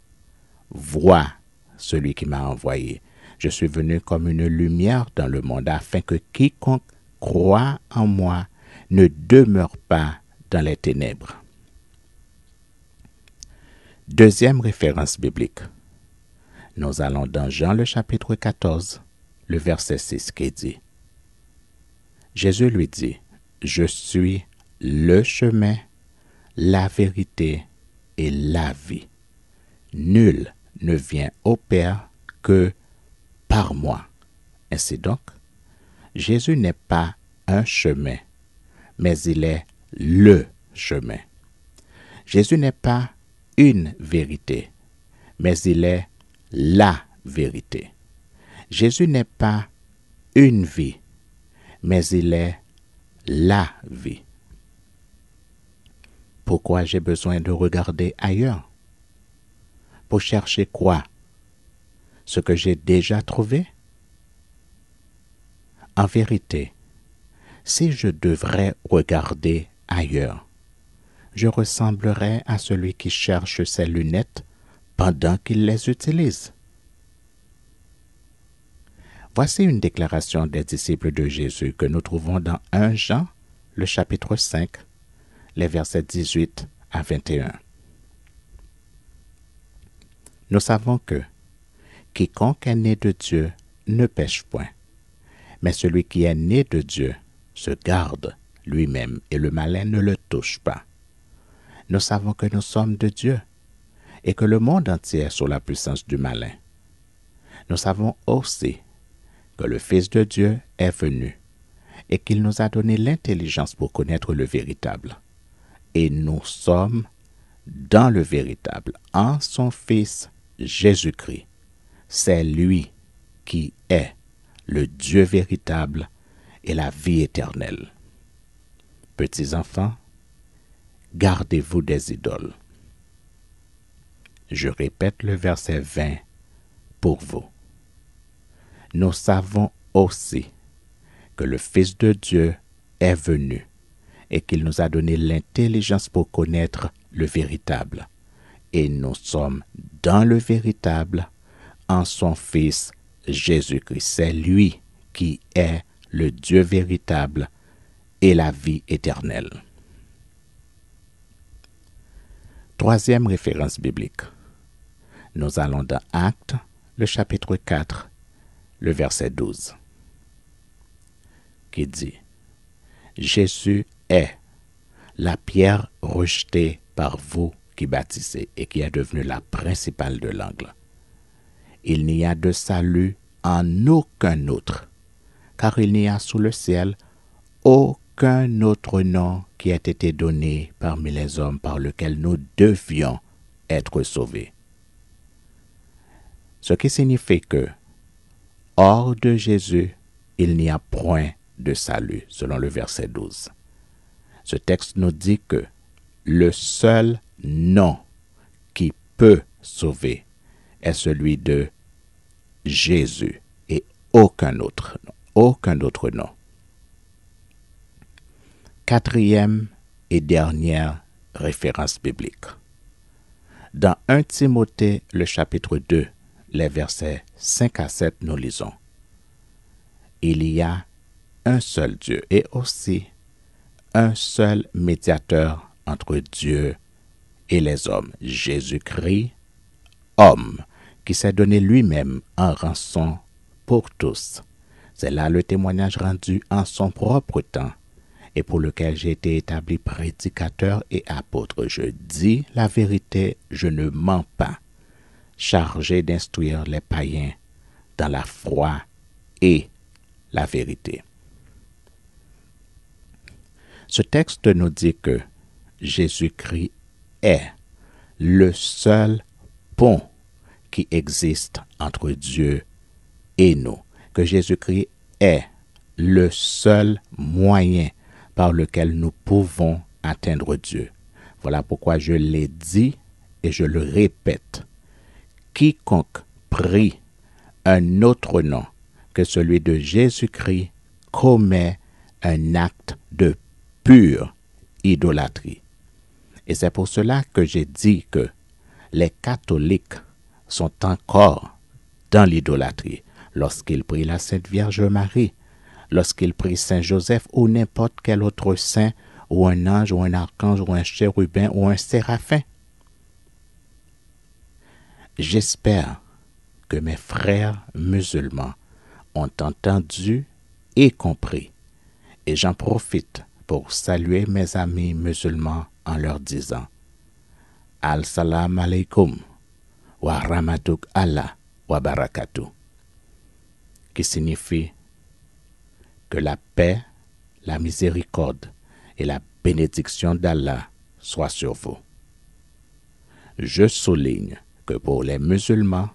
voit celui qui m'a envoyé. Je suis venu comme une lumière dans le monde, afin que quiconque croit en moi ne demeure pas dans les ténèbres. » Deuxième référence biblique. Nous allons dans Jean le chapitre 14, le verset 6 qui dit, Jésus lui dit, « Je suis le chemin, la vérité et la vie. Nul ne vient au Père que par moi. » Ainsi donc, Jésus n'est pas un chemin, mais il est le chemin. Jésus n'est pas une vérité, mais il est la vérité. Jésus n'est pas une vie, mais il est la vie. Pourquoi j'ai besoin de regarder ailleurs? Pour chercher quoi? Ce que j'ai déjà trouvé? En vérité, si je devrais regarder ailleurs, je ressemblerais à celui qui cherche ses lunettes pendant qu'il les utilise. Voici une déclaration des disciples de Jésus que nous trouvons dans 1 Jean, le chapitre 5, les versets 18 à 21. Nous savons que quiconque est né de Dieu ne pêche point, mais celui qui est né de Dieu se garde lui-même et le malin ne le touche pas. Nous savons que nous sommes de Dieu et que le monde entier est sous la puissance du malin. Nous savons aussi que le Fils de Dieu est venu et qu'il nous a donné l'intelligence pour connaître le véritable. Et nous sommes dans le véritable, en son Fils Jésus-Christ. C'est lui qui est le Dieu véritable et la vie éternelle. Petits enfants, gardez-vous des idoles. Je répète le verset 20 pour vous. Nous savons aussi que le Fils de Dieu est venu et qu'il nous a donné l'intelligence pour connaître le véritable. Et nous sommes dans le véritable en son Fils Jésus-Christ. C'est lui qui est le Dieu véritable et la vie éternelle. Troisième référence biblique. Nous allons dans Actes, le chapitre 4, le verset 12, qui dit « Jésus est la pierre rejetée par vous qui bâtissez et qui est devenue la principale de l'angle. Il n'y a de salut en aucun autre, car il n'y a sous le ciel aucun autre nom qui ait été donné parmi les hommes par lequel nous devions être sauvés. » Ce qui signifie que, hors de Jésus, il n'y a point de salut, selon le verset 12. Ce texte nous dit que le seul nom qui peut sauver est celui de Jésus et aucun autre nom. Quatrième et dernière référence biblique. Dans 1 Timothée, le chapitre 2, les versets 5 à 7, nous lisons: Il y a un seul Dieu et aussi un seul médiateur entre Dieu et les hommes, Jésus-Christ, homme, qui s'est donné lui-même en rançon pour tous. C'est là le témoignage rendu en son propre temps et pour lequel j'ai été établi prédicateur et apôtre. Je dis la vérité, je ne mens pas, chargé d'instruire les païens dans la foi et la vérité. Ce texte nous dit que Jésus-Christ est le seul pont qui existe entre Dieu et nous, que Jésus-Christ est le seul moyen par lequel nous pouvons atteindre Dieu. Voilà pourquoi je l'ai dit et je le répète. Quiconque prie un autre nom que celui de Jésus-Christ commet un acte de pure idolâtrie. Et c'est pour cela que j'ai dit que les catholiques sont encore dans l'idolâtrie lorsqu'ils prient la Sainte Vierge Marie, lorsqu'ils prient Saint Joseph ou n'importe quel autre saint ou un ange ou un archange ou un chérubin ou un séraphin. J'espère que mes frères musulmans ont entendu et compris, et j'en profite pour saluer mes amis musulmans en leur disant Al-Salam alaikum wa rahmatuk Allah wa barakatuh, qui signifie que la paix, la miséricorde et la bénédiction d'Allah soient sur vous. Je souligne que pour les musulmans,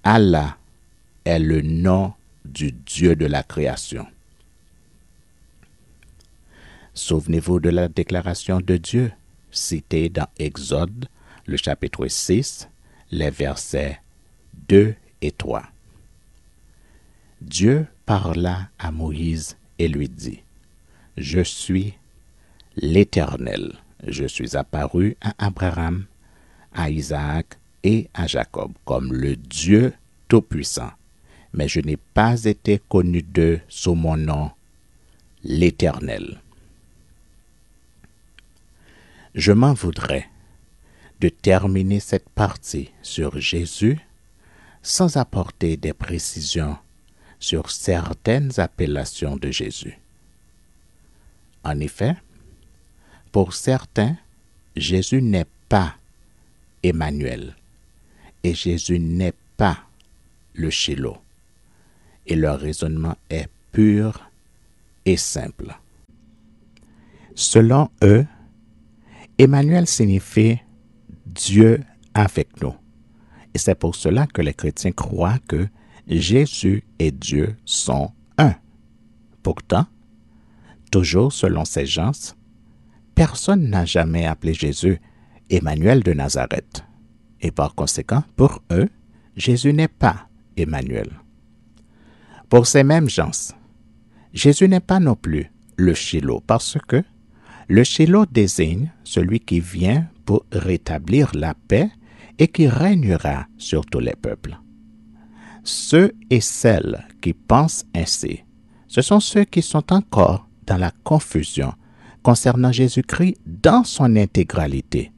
Allah est le nom du Dieu de la création. Souvenez-vous de la déclaration de Dieu citée dans Exode, le chapitre 6, les versets 2 et 3. Dieu parla à Moïse et lui dit: Je suis l'Éternel. Je suis apparu à Abraham, à Isaac et à Jacob comme le Dieu Tout-Puissant, mais je n'ai pas été connu d'eux sous mon nom, l'Éternel. Je m'en voudrais de terminer cette partie sur Jésus sans apporter des précisions sur certaines appellations de Jésus. En effet, pour certains, Jésus n'est pas Emmanuel et Jésus n'est pas le Shiloh, et leur raisonnement est pur et simple. Selon eux, Emmanuel signifie Dieu avec nous. Et c'est pour cela que les chrétiens croient que Jésus et Dieu sont un. Pourtant, toujours selon ces gens, personne n'a jamais appelé Jésus Emmanuel de Nazareth. Et par conséquent, pour eux, Jésus n'est pas Emmanuel. Pour ces mêmes gens, Jésus n'est pas non plus le Shiloh, parce que le Shiloh désigne celui qui vient pour rétablir la paix et qui régnera sur tous les peuples. Ceux et celles qui pensent ainsi, ce sont ceux qui sont encore dans la confusion concernant Jésus-Christ dans son intégralité.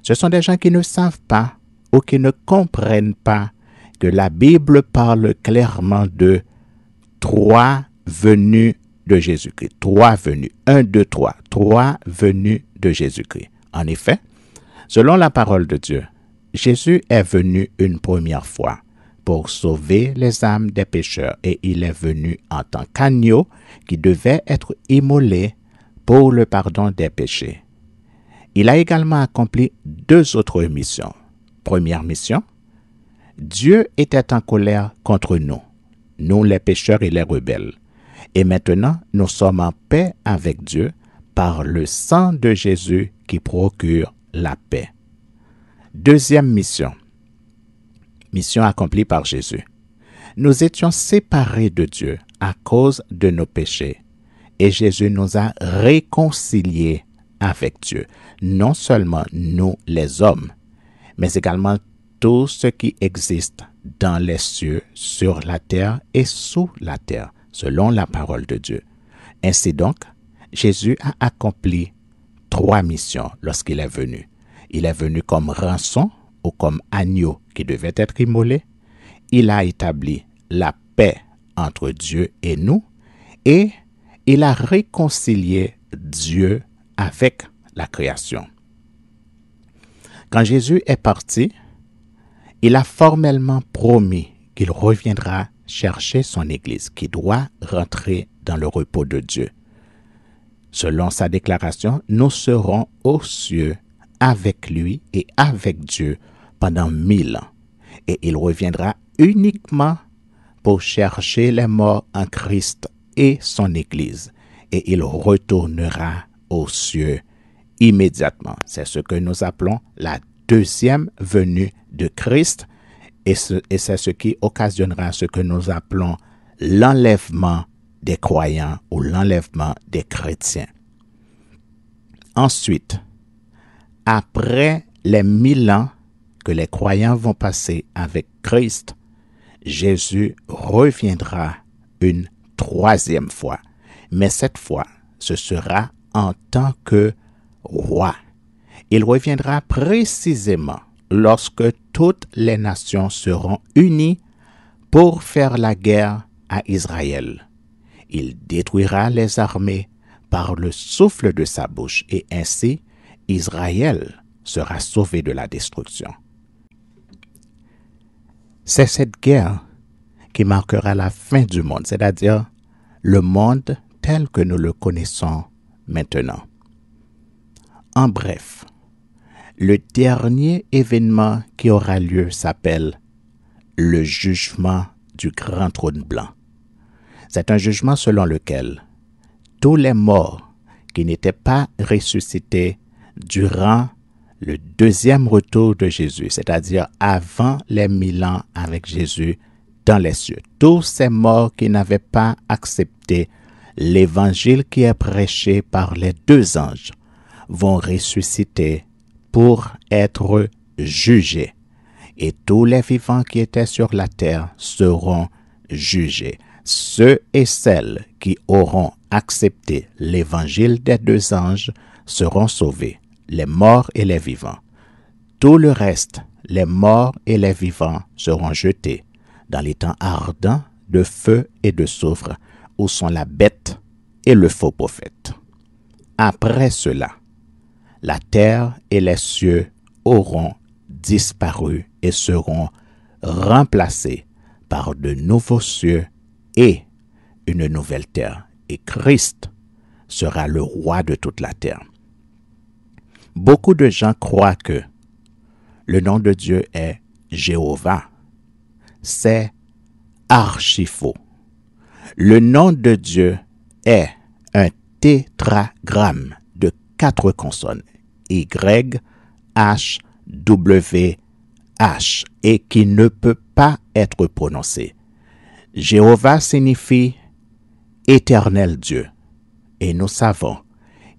Ce sont des gens qui ne savent pas ou qui ne comprennent pas que la Bible parle clairement de 3 venues de Jésus-Christ. 3 venues. 1, 2, 3. 3 venues de Jésus-Christ. En effet, selon la parole de Dieu, Jésus est venu une première fois pour sauver les âmes des pécheurs et il est venu en tant qu'agneau qui devait être immolé pour le pardon des péchés. Il a également accompli 2 autres missions. Première mission, Dieu était en colère contre nous, nous les pécheurs et les rebelles. Et maintenant, nous sommes en paix avec Dieu par le sang de Jésus qui procure la paix. Deuxième mission. Mission accomplie par Jésus. Nous étions séparés de Dieu à cause de nos péchés et Jésus nous a réconciliés avec Dieu. Non seulement nous les hommes, mais également tout ce qui existe dans les cieux, sur la terre et sous la terre, selon la parole de Dieu. Ainsi donc, Jésus a accompli 3 missions lorsqu'il est venu. Il est venu comme rançon ou comme agneau qui devait être immolé. Il a établi la paix entre Dieu et nous et il a réconcilié Dieu avec la création. Quand Jésus est parti, il a formellement promis qu'il reviendra chercher son Église qui doit rentrer dans le repos de Dieu. Selon sa déclaration, nous serons aux cieux avec lui et avec Dieu pendant 1000 ans. Et il reviendra uniquement pour chercher les morts en Christ et son Église. Et il retournera aux cieux immédiatement. C'est ce que nous appelons la deuxième venue de Christ. Et c'est ce qui occasionnera ce que nous appelons l'enlèvement des croyants ou l'enlèvement des chrétiens. Ensuite, après les 1000 ans que les croyants vont passer avec Christ, Jésus reviendra une 3e fois. Mais cette fois, ce sera en tant que roi. Il reviendra précisément lorsque toutes les nations seront unies pour faire la guerre à Israël. Il détruira les armées par le souffle de sa bouche et ainsi Israël sera sauvé de la destruction. C'est cette guerre qui marquera la fin du monde, c'est-à-dire le monde tel que nous le connaissons maintenant. En bref, le dernier événement qui aura lieu s'appelle le jugement du grand trône blanc. C'est un jugement selon lequel tous les morts qui n'étaient pas ressuscités durant le deuxième retour de Jésus, c'est-à-dire avant les 1000 ans avec Jésus dans les cieux, tous ces morts qui n'avaient pas accepté l'évangile qui est prêché par les 2 anges vont ressusciter pour être jugés. Et tous les vivants qui étaient sur la terre seront jugés. Ceux et celles qui auront accepté l'évangile des 2 anges seront sauvés, les morts et les vivants. Tout le reste, les morts et les vivants, seront jetés dans les temps ardents de feu et de soufre, où sont la bête et le faux prophète. Après cela, la terre et les cieux auront disparu et seront remplacés par de nouveaux cieux et une nouvelle terre. Et Christ sera le roi de toute la terre. Beaucoup de gens croient que le nom de Dieu est Jéhovah. C'est archi faux. Le nom de Dieu est un tétragramme de 4 consonnes, Y, H, W, H, et qui ne peut pas être prononcé. Jéhovah signifie éternel Dieu. Et nous savons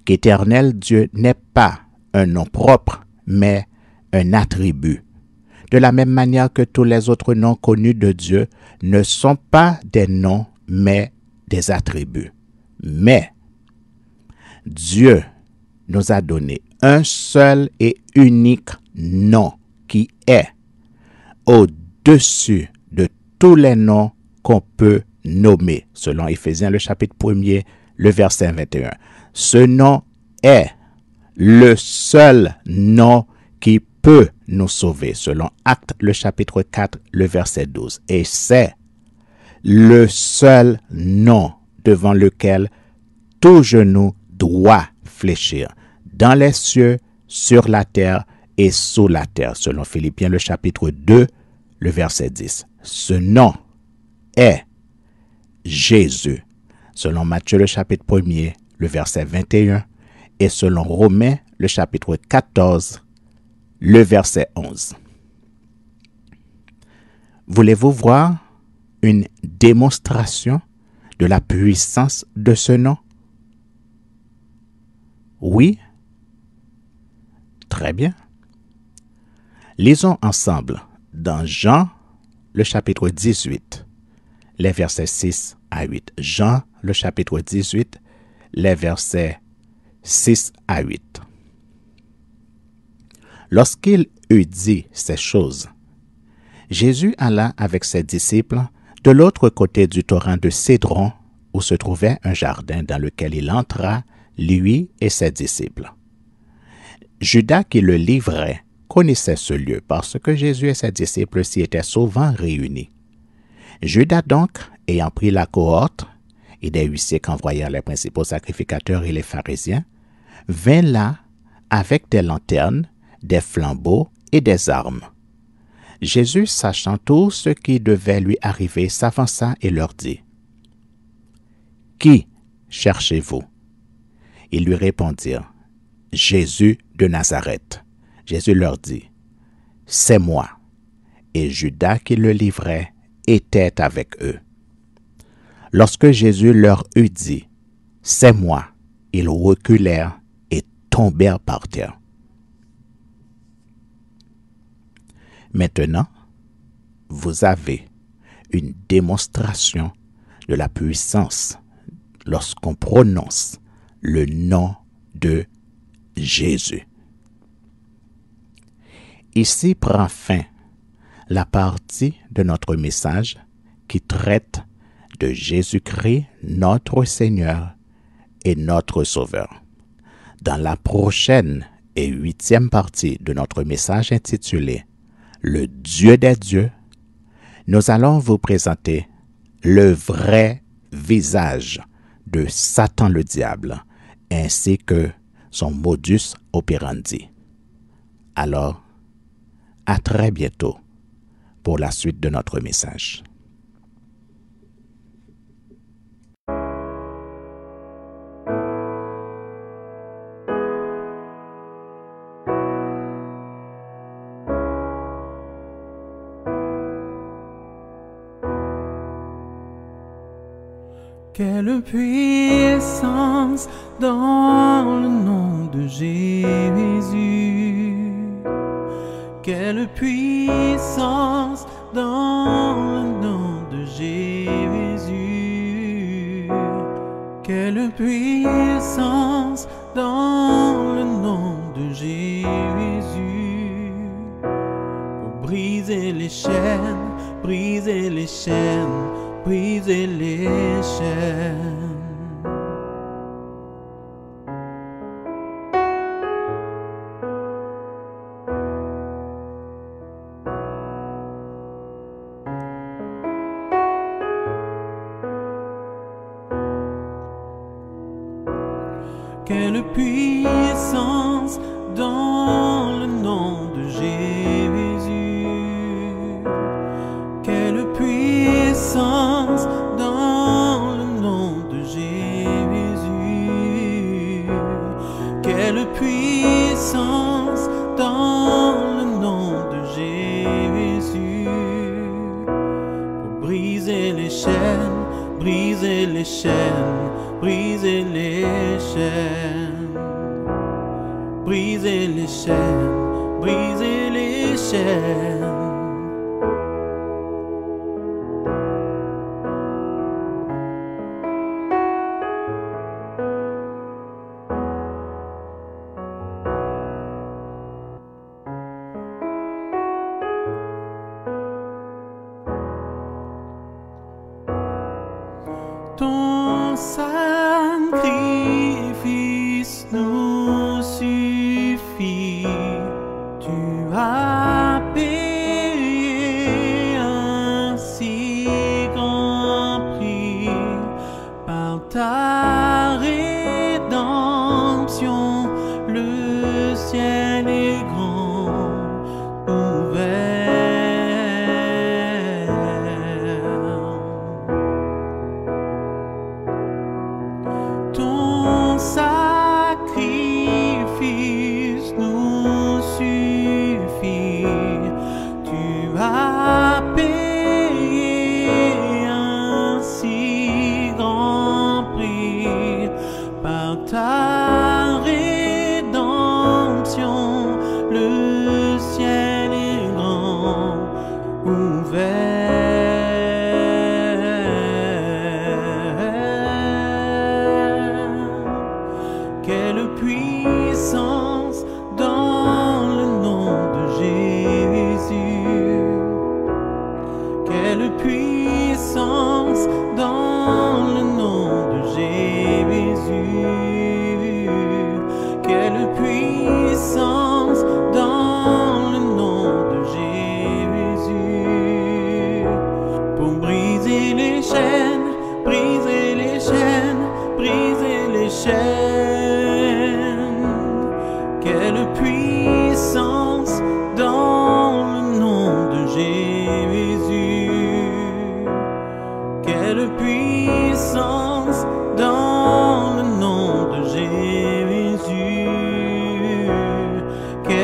qu'éternel Dieu n'est pas un nom propre, mais un attribut. De la même manière que tous les autres noms connus de Dieu ne sont pas des noms, mais des attributs. Mais Dieu nous a donné un seul et unique nom qui est au-dessus de tous les noms qu'on peut nommer, selon Éphésiens le chapitre 1er, le verset 21. Ce nom est le seul nom qui peut nous sauver, selon Actes le chapitre 4, le verset 12. Et c'est le seul nom devant lequel tout genou doit fléchir, dans les cieux, sur la terre et sous la terre, selon Philippiens le chapitre 2, le verset 10. Ce nom est Jésus, selon Matthieu le chapitre 1er, le verset 21, et selon Romains, le chapitre 14, le verset 11. Voulez-vous voir une démonstration de la puissance de ce nom? Oui? Très bien. Lisons ensemble dans Jean, le chapitre 18, les versets 6 à 8. Jean, le chapitre 18, les versets 6 à 8. Lorsqu'il eut dit ces choses, Jésus alla avec ses disciples de l'autre côté du torrent de Cédron, où se trouvait un jardin dans lequel il entra, lui et ses disciples. Judas qui le livrait connaissait ce lieu parce que Jésus et ses disciples s'y étaient souvent réunis. Judas donc, ayant pris la cohorte et des huissiers qu'envoyèrent les principaux sacrificateurs et les pharisiens, vint là avec des lanternes, des flambeaux et des armes. Jésus, sachant tout ce qui devait lui arriver, s'avança et leur dit, « Qui cherchez-vous » Ils lui répondirent, « Jésus de Nazareth. » Jésus leur dit, « C'est moi. » Et Judas qui le livrait était avec eux. Lorsque Jésus leur eut dit, « C'est moi », ils reculèrent et tombèrent par terre. Maintenant, vous avez une démonstration de la puissance lorsqu'on prononce le nom de Jésus. Ici prend fin la partie de notre message qui traite de Jésus-Christ, notre Seigneur et notre Sauveur. Dans la prochaine et 8e partie de notre message intitulé « Le Dieu des dieux », nous allons vous présenter le vrai visage de Satan le diable, ainsi que son modus operandi. Alors, à très bientôt pour la suite de notre message. Quelle puissance dans le nom de Jésus. Quelle puissance dans le nom de Jésus. Quelle puissance dans le nom de Jésus. Pour briser les chaînes, briser les chaînes, briser les chaînes. Quelle puissance dans le nom de Jésus. Quelle puissance dans le nom de Jésus. Quelle puissance dans le nom de Jésus. Pour briser les chaînes, briser les chaînes, briser les chaînes, briser les chaînes, briser les chaînes. Ton sacrifice nous suffit. Tu as payé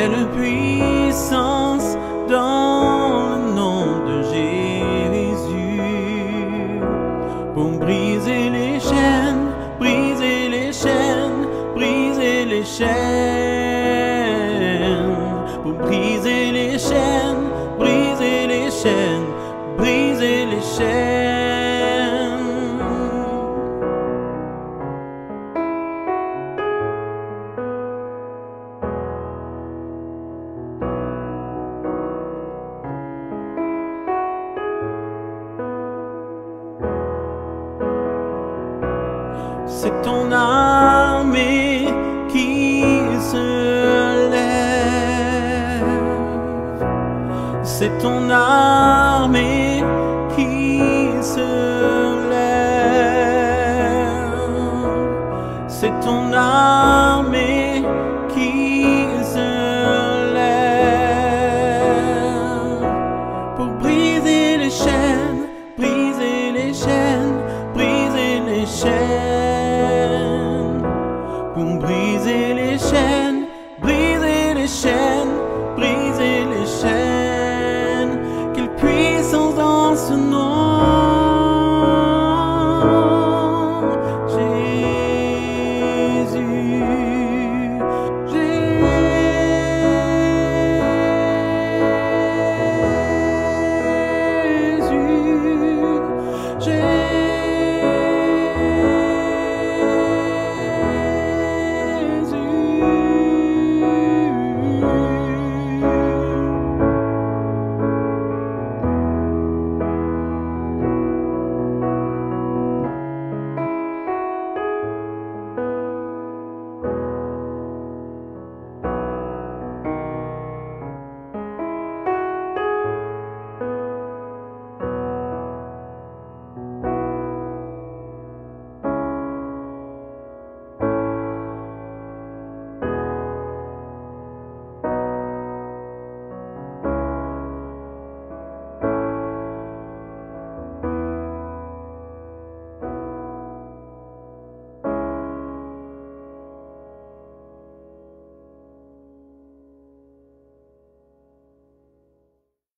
quelle puissance dans le nom de Jésus, pour briser les chaînes, briser les chaînes, briser les chaînes, pour briser les chaînes, briser les chaînes, briser les chaînes. C'est ton armée qui se lève, c'est ton armée qui se lève, c'est ton armée